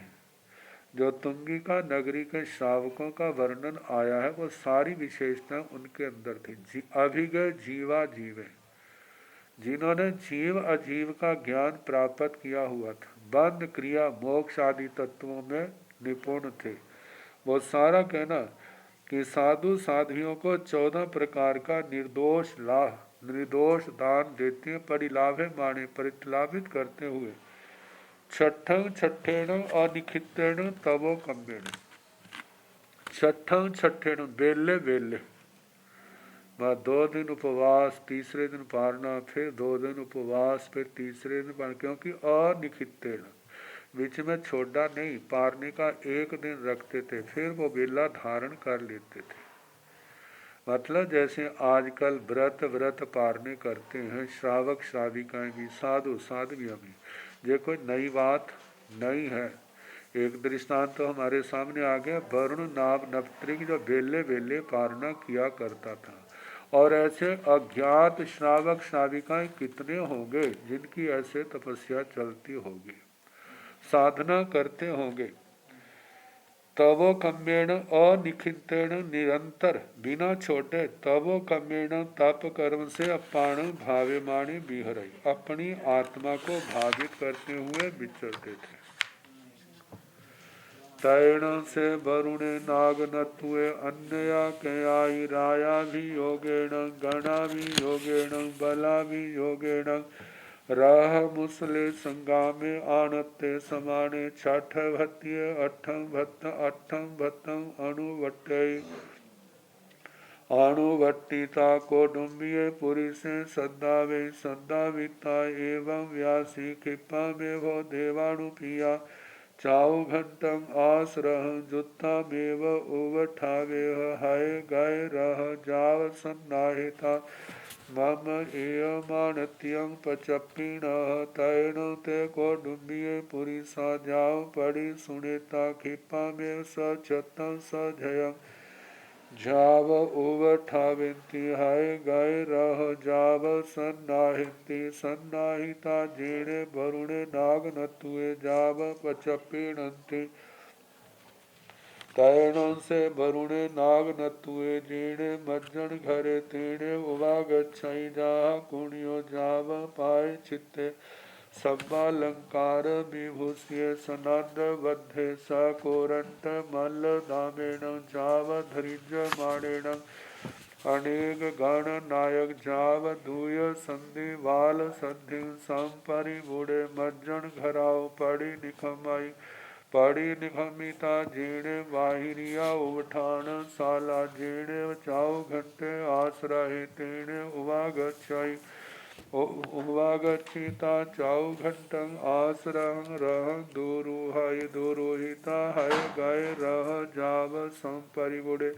जो तुंगिका नगरी के श्रावकों का वर्णन आया है वो सारी विशेषताएं उनके अंदर थी। अभिगय जीवा जीवे, जिन्होंने जीव अजीव का ज्ञान प्राप्त किया हुआ था, बंध क्रिया मोक्ष आदि तत्वों में निपुण थे। वो सारा कहना कि साधु साधियों को 14 प्रकार का निर्दोष दान देते परिलाभे माने, परितलाभित करते हुए छठं छठेण अनिखितेण तवो कम्बेण, छठं छठेण बेले बेले, 2 दिन उपवास, तीसरे दिन पारना, फिर 2 दिन उपवास, फिर तीसरे दिन पारना, क्योंकि अनिखितेण बीच में छोड़ा नहीं, पारने का 1 दिन रखते थे, फिर वो बेला धारण कर लेते थे। मतलब जैसे आजकल व्रत पारने करते हैं श्रावक श्राविकाएं भी, साधु साध्वियां भी, ये कोई नई बात नहीं है। एक दृष्टांत तो हमारे सामने आ गया, वरुण नाम नवत्रिक जो बेले बेले पारना किया करता था। और ऐसे अज्ञात श्रावक श्राविकाएं कितने होंगे जिनकी ऐसे तपस्या चलती होगी, साधना करते होंगे। तवो कम्येण अनिखितेण निरंतर बिना छोटे, तवो कम्येण तप कर्म से अपाण भावेमाणी बिहरई, अपनी आत्मा को भावित करते हुए विचरते थे। तैण से वरुणे नाग नत्वे अन्यया कयाई राया भी योगेण, गणा भी योगेण, बला भी योगेण, राह मुसले संगामे आणते समाने, छठ भत्य अठम भत्तम अणुवट्टय, अणुवट्टिता कौटुंबिये पुरुषे सद्दावे, सद्दाविता एवं व्यासी कृपा में वो देवाणुपिया, चाऊ घंटम आसरह जुत्ता मेव उवठावे, हाय गाय रह जाव सन्नाहिता, मम एयमानत्यं पचप्पिण, तैण ते कौटुंबिये पुरिसा, जाव पड़ी सुनेता खिप्पा में सचतम सजयं, जाव उवठाविंति, हाय गाय रह जाव सन्नाहिति, सन्नाहिता जेणे वरुणे नाग नतुए, जाव पचप्पिणंति, तैणों से वरुणे नाग नतुए, जेणे मज्जन घरे तेणे उवागच्छई, जहाँ कुणियो जाव पाए चित्ते, सब्बालंकार विभूषिये, सनद बद्धे सकोरंट मल्ल दामेण, जाव धरिज माणेण, अनेक गण नायक जाव दूय संधि वाल संधि, संपरिबूढ़े मज्जन घराव पड़ी निखमाई, पड़ी निखमिता जेणे बाहिरिया उठान साला, जेणे चाऊ घंटे आसराहे तेणे उवागच्छई, उवागच्छिता चाऊ घंटं आसरं रह दुरुहाय, दुरुहिता हाय गाय रह जाव संपरिबुड़े,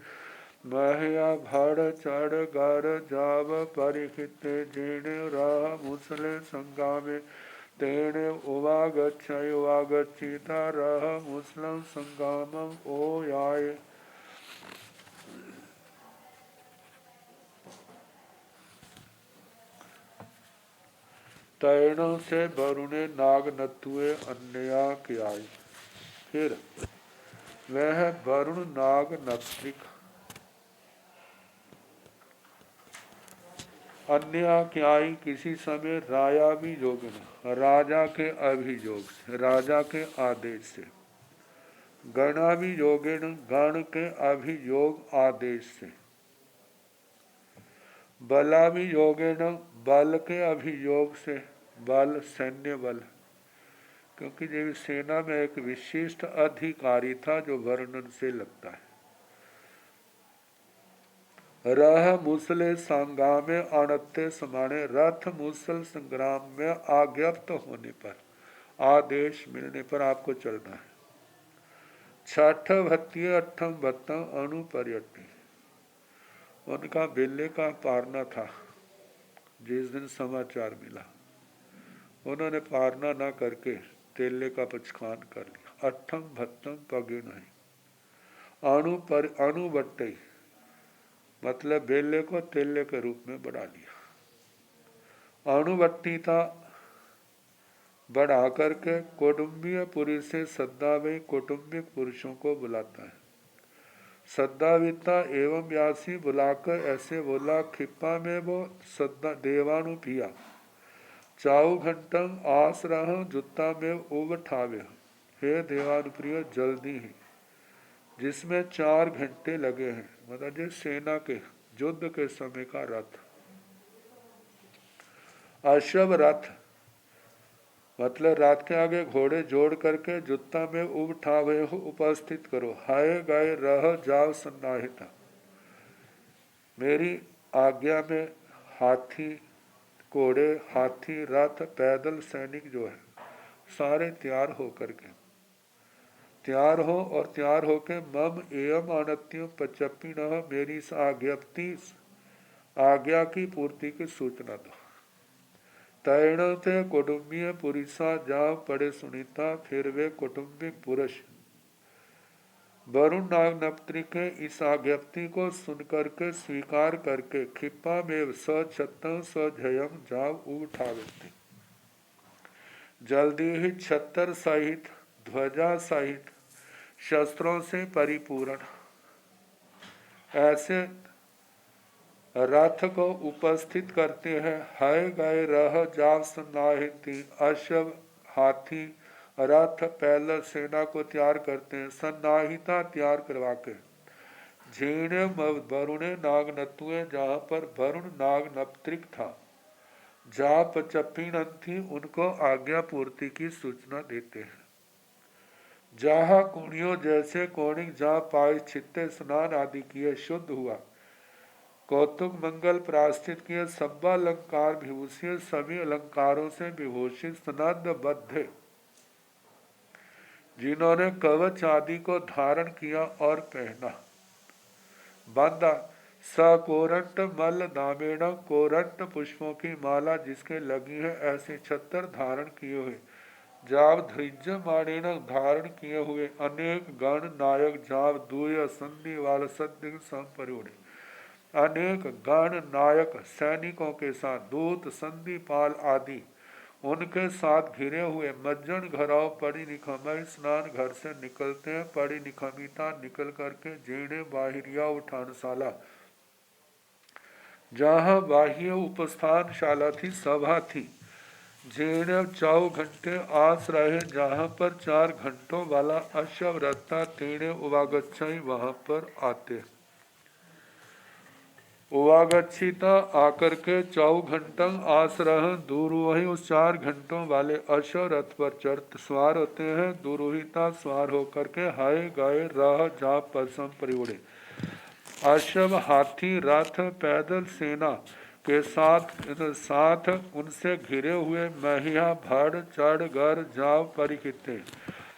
महया भड़ चढ़ गर जाव परिखिते, जेणे राह मुसले संगामे, तेने उवागच्छय उवागच्छिता रह मुसलं संगामम ओ याय। तैणों से वरुणे नाग नतुए अन्या कियाई। फिर वह वरुण नाग नत्रिक अन्य क्याई किसी समय राया भी योगिन राजा के अभियोग से, राजा के आदेश से, गणाभियोगिन गण के अभियोग आदेश से, बलाभियोगिन बल के अभियोग से, बल सैन्य बल, क्योंकि देवी सेना में एक विशिष्ट अधिकारी था जो वर्णन से लगता है। रह मुसले संग्रामे अणत्य समाने रथ मुसल संग्राम में आज्ञप्त होने पर, आदेश मिलने पर आपको चलना है। छठ भत्ती अठम भत्तम अनुपर्यटी, उनका बेले का पारना था। जिस दिन समाचार मिला उन्होंने पारना ना करके तेले का पचखान कर लिया। अठम भत्तम पगे नहीं अणुबट्टे मतलब बेले को तेले के रूप में बढ़ा लिया। अणुबट्टी था बढ़ा करके कौटुंबीय पुरुष से सद्दावी कौटुंबिक पुरुषों को बुलाता है। सद्दाविता एवं व्यासी बुलाकर ऐसे बोला, खिप्पा में वो सद्दा देवानु पिया चाऊ घंटम आस रह जुत्ता में उब ठावे। हे देवानुप्रिय जल्दी ही, जिसमें 4 घंटे लगे हैं, मतलब जिस सेना के युद्ध के समय का रथ। अश्व रथ मतलब रात के आगे घोड़े जोड़ करके जुत्ता में उब ठावे हो उपस्थित करो। हाय गाय रह जाओ सन्नाहिता, मेरी आज्ञा में हाथी घोड़े हाथी रथ पैदल सैनिक जो है सारे तैयार हो करके तैयार हो और तैयार होके मम एवं अनत्यो पचपी न मेरी आज्ञा की पूर्ति की सूचना दो। तैणते कौटुंबीय पुरुषा जाओ पड़े सुनीता, फिर वे कौटुंबिक पुरुष वरुण नाग नप्त्री के इस आज्ञप्ति को सुनकर के स्वीकार करके खिप्पा में सछत्तम सजयम जाओ उठावे, जल्दी ही छत्तर सहित ध्वजा सहित शस्त्रों से परिपूर्ण ऐसे रथ को उपस्थित करते हैं। हाय गाय रह जाव सन्नाहिति, अश्व हाथी रथ पैदल सेना को तैयार करते हैं। सन्नाहिता तैयार करवा के झीणे वरुणे नाग नतुए, जहाँ पर वरुण नाग नप्त्रिक था, जहाँ पचपीन थी, उनको आज्ञा पूर्ति की सूचना देते हैं। जहाँ कुणियों जैसे कौणिक जहाँ पाए छित्ते स्नान आदि किए शुद्ध हुआ, कौतुक मंगल प्राश्चित किए, सब्बा अलंकार विभूषित सभी अलंकारों से विभूषित स्नद्ध बद्ध जिन्होंने कवच आदि को धारण किया और पहना बांधा, सकोरंट मल दामेण कोरंट पुष्पों की माला जिसके लगी है ऐसे 76 धारण किए हुए, जाव ध्वज माणेन धारण किए हुए अनेक गण नायक, जाव दूय संधि वाल सद्य संपरिउड़े, अनेक गण नायक सैनिकों के साथ दूत संधि पाल आदि उनके साथ घिरे हुए मज्जन घराव पड़ी निखमय स्नान घर से निकलते हैं। पड़ी निखमिता निकल करके जीणे बाहिरिया उठानशाला, जहाँ बाह्य उपस्थानशाला थी सभा थी, जीणे 4 घंटे आस रहे, जहाँ पर 4 घंटों वाला अश्व रथा तीणे उवागच्छई वहां पर आते। उवागच्छिता आकर के 4 घंटों आस रह, दूरवही उस 4 घंटों वाले अश्व रथ पर चढ़ सवार होते हैं। दूरहिता सवार होकर के हाय गाय रह जा पसम परिउड़े, अश्व हाथी रथ पैदल सेना के साथ उनसे घिरे हुए महिया भड़ चढ़ गर जाव परिखिते,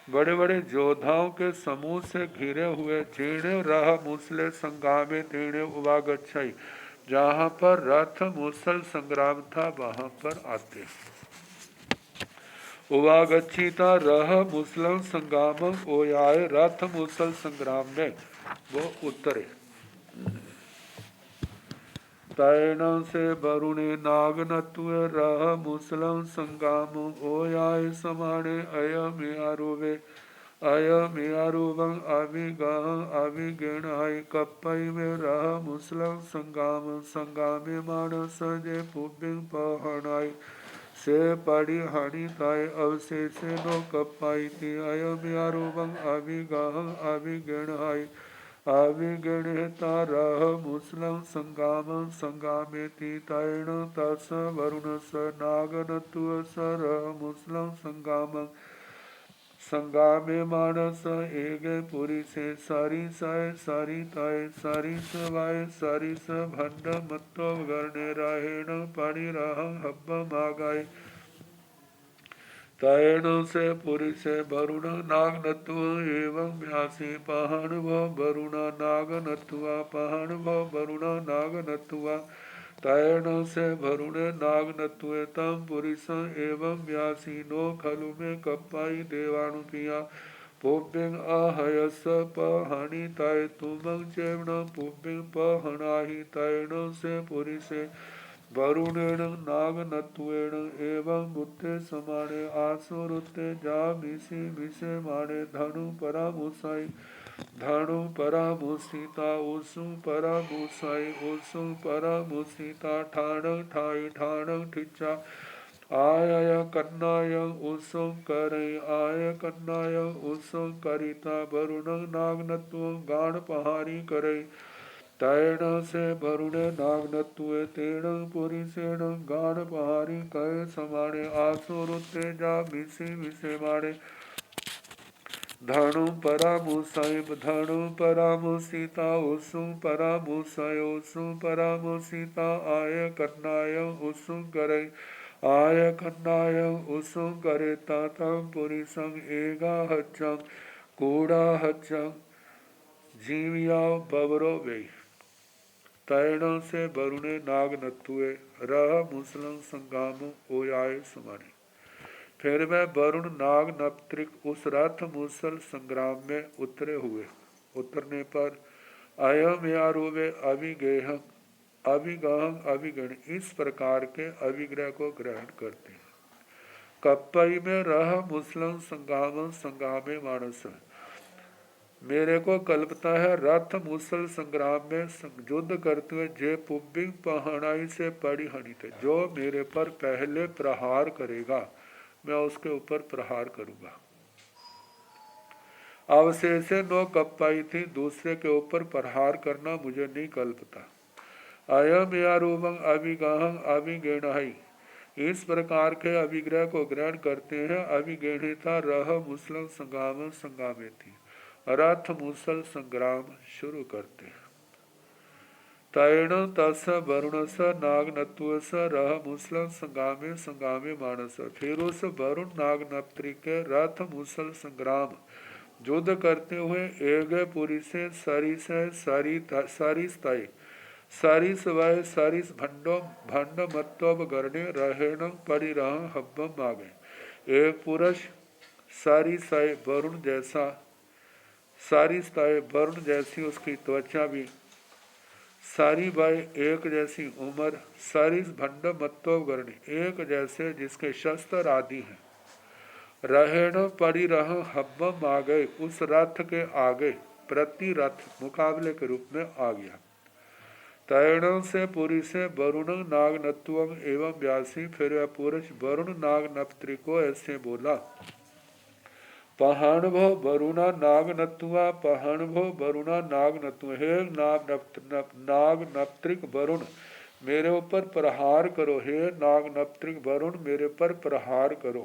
बड़े बड़े योद्धाओं के समूह से घिरे हुए जीणे रह मुसले संग्रामे तीणे उवागच्छई, जहाँ पर रथ मुसल संग्राम था वहां पर आते। उवागच्छिता रह मुसलम संग्राम ओयाय रथ मुसल संग्राम में वो उतरे। तैण से वरुणे नाग नत्व रह मुसलम संग्राम ओयाय समाणे अयम आरोवे अयम आरोवं अभिगह अभिगणाय कपय में रह मुसलम संग्राम संग्रामे मानस जे पुबिंग पहनाय से पड़ी हानि ताय अवशेष नो कपाई थी अयम आरोवं अभिगह अभिगणाय अभिगणता रह मुसलम संग्राम संग्रामे थी तैण तस वरुण स नागनत्व स रह मुसलम संग्राम संग्रामे मानस एगे पुरी से सारी साय सारी ताय सारी सवाय सारी स भंड मत्तो गरणे राहेण पाणी राह हब्ब मागाय तैण से पुरी से वरुण नाग नत्व एवं व्यासी पहण व वरुण नाग नत्वा पहण व वरुण नाग नत्वा तैण से वरुण नाग नत्वे तम पुरुष एवं व्यासी नो खलु में कपाई देवाणु पिया पुबिंग अहयस पहणी ताय तुमंग चेवण पुबिंग पहणाही तैण से पुरुषे वरुणेण नाग नत्वेण एवं बुद्धे समाणे आसुरुते जा मिसी मिसे माणे धनु परामुसाई धनु परामुसिता ओसु परामुसाई ओसु परामुसिता ठाण ठाई ठाण ठिचा आय कन्नाय ओसु करे आय कन्नाय ओसु करिता वरुण नागनत्व गाण पहारी करे तैण से वरुण नागनत्व तेण पुरिसेण गाण पहारी कहे समाणे आसुरुते जा मिसे मिसे माणे धनु परामुसाई धनु परामुसिता ओसु परामुसाय ओसु परामुसिता आय कन्नाय ओसु करे आय कन्नाय ओसु करे तातम पुरिसं एगा हच्चं कूड़ा हच्चं जीविया बवरो वे तैण से वरुणे नाग नत्वे रह मुसलम संगाम ओयाय समाने। फिर वह वरुण नाग नपत्रिक उस रथ मूसल संग्राम में उतरे हुए। उतरने पर अयम यारोवे अभिगेहम अभिगहम अभिगण इस प्रकार के अभिग्रह को ग्रहण करते हैं। कप्पई में रह मुसलम संग्राम संग्रामे मानस मेरे को कल्पता है रथ मुसल संग्राम में युद्ध करते हुए जे पुबिंग पहनाई से पड़ी हनी थे जो मेरे पर पहले प्रहार करेगा मैं उसके ऊपर प्रहार करूंगा। अवशेष नो कप्पाई थी दूसरे के ऊपर प्रहार करना मुझे नहीं कल्पता। अयम यारूपं अभिगाहं अभिगेणाई इस प्रकार के अभिग्रह को ग्रहण करते हैं। अभिगेणिता रह मुसलम संग्राम संग्रामे थी रथ मुसल संग्राम शुरू करते हैं। तैण तस वरुण स नाग नत्व स रह मुसलम संग्रामे संग्रामे मानस फिर उस वरुण नाग नप्त्री के रथ मुसल संग्राम युद्ध करते हुए एगे पुरी से सारी स्थाई सारी सवाय सारी भंडो भंड मत्तोब गरणे रहेण परिरह हब्बम मागे एक पुरुष सारी साय वरुण जैसा सारी स्थाई वरुण जैसी उसकी त्वचा भी सारी बाई एक जैसी उम्र सारी भंड मत्तो गरणी एक जैसे जिसके शस्त्र आदि हैं रहेण पड़ी रह हब्बम आ गए उस रथ के आगे प्रति रथ मुकाबले के रूप में आ गया। तैण से पुरी से वरुण नाग नत्वम एवं व्यासी फिर वह पुरुष वरुण नाग नप्त्री को ऐसे बोला पहण भो वरुणा नाग नत्वा पहण भो वरुणा नाग नत्व हे नाग नप्त्रिक वरुण मेरे ऊपर प्रहार करो हे नाग नप्त्रिक वरुण मेरे पर प्रहार करो।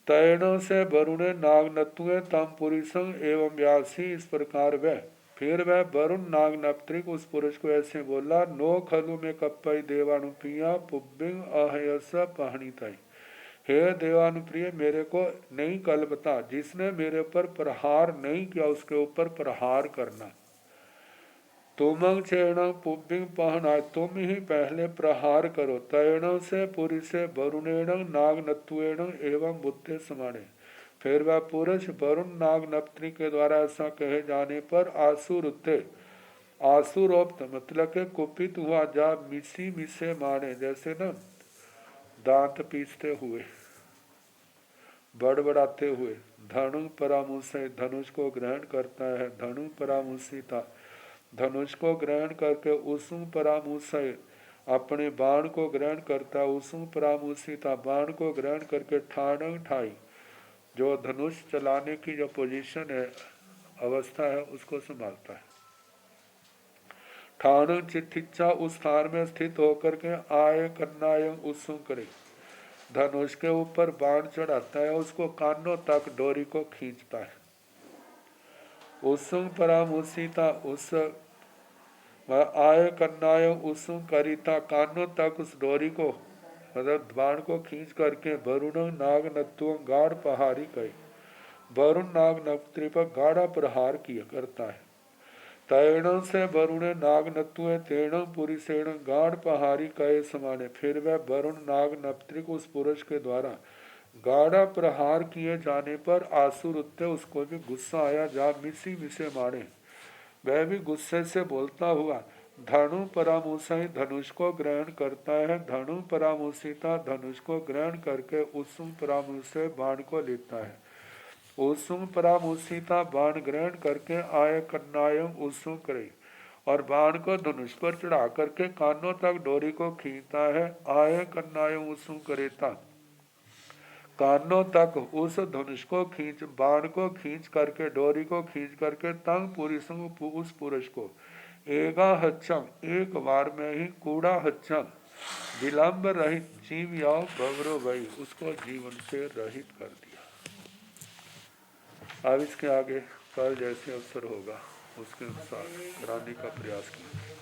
तैण से वरुण नाग नत्वे तम पुरुषं एवं व्यासी इस प्रकार वह फिर वह वरुण नाग नप्त्रिक उस पुरुष को ऐसे बोला नो खलु में कप्पई देवानुप्रिया पुब्बिंग अहयस पहणीताई हे देवानुप्रिय मेरे को नहीं कल्पता जिसने मेरे पर प्रहार नहीं किया उसके ऊपर प्रहार करना। तुमंग चेण पुब्बिंग पहना, तुम ही पहले प्रहार करो। तैण से पुरी से वरुणेण नाग नत्वेण एवं बुद्धि समाने। फिर वह पुरुष वरुण नाग नप्त्री के द्वारा ऐसा कहे जाने पर आसुर उत्ते, आसुरोक्त मतलब के कुपित हुआ, जा मिसी मिसे माने, जैसे न दांत पीसते हुए, बड़बड़ाते हुए। धनु परामुषय, धनुष को ग्रहण करता है। धनु परामुषिता, धनुष को ग्रहण करके। उसुम परामुषय, अपने बाण को ग्रहण करता है। उसुम परामुषिता, बाण को ग्रहण करके। ठाणंग ठाई, जो धनुष चलाने की जो पोजीशन है, अवस्था है, उसको संभालता है। ठाणंग चित्तिच्छा, उस स्थान में स्थित होकर के। आय कन्नायंग, उत्सुक करे, धनुष के ऊपर बाण चढ़ाता है, उसको कानों तक डोरी को खींचता है। उत्सुक परामुषिता, उस आय कन्नायंग उत्सुक करिता, कानों तक उस डोरी को मतलब बाण को खींच करके। वरुण नाग नत्वों, गाढ़ प्रहारी कहे, वरुण नाग नत्री पर गाढ़ा प्रहार किया करता है। तैण से वरुण नाग नत्वे, तेण पुरुषेण गाढ़ प्रहारी कहे समाने। फिर वह वरुण नाग नप्त्रिक उस पुरुष के द्वारा गाढ़ा प्रहार किए जाने पर आसुर उत्ते, उसको भी गुस्सा आया, जा मिसी मिसे माने, वह भी गुस्से से बोलता हुआ। धनु परामुषय, धनुष को ग्रहण करता है। धनु परामुषिता, धनुष को ग्रहण करके। उत्सुम परामुषय, बाण को लेता है। उत्सुम परामुषिता, बाण ग्रहण करके। आय कन्नायंग, उत्सुम करे, और बाण को धनुष पर चढ़ा करके कानों तक डोरी को खींचता है। आय कन्नायंग उत्सुम करेता, कानों तक उस धनुष को खींच, बाण को खींच करके, डोरी को खींच करके। तंग पुरुषों, उस पुरुष को। एगा हच्छम, एक बार में ही। कूड़ा हच्छम, विलंब रहित। जीव याव बवरो भई, उसको जीवन से रहित कर दिया। अब इसके आगे कल जैसे अवसर होगा उसके अनुसार कराने का प्रयास किया।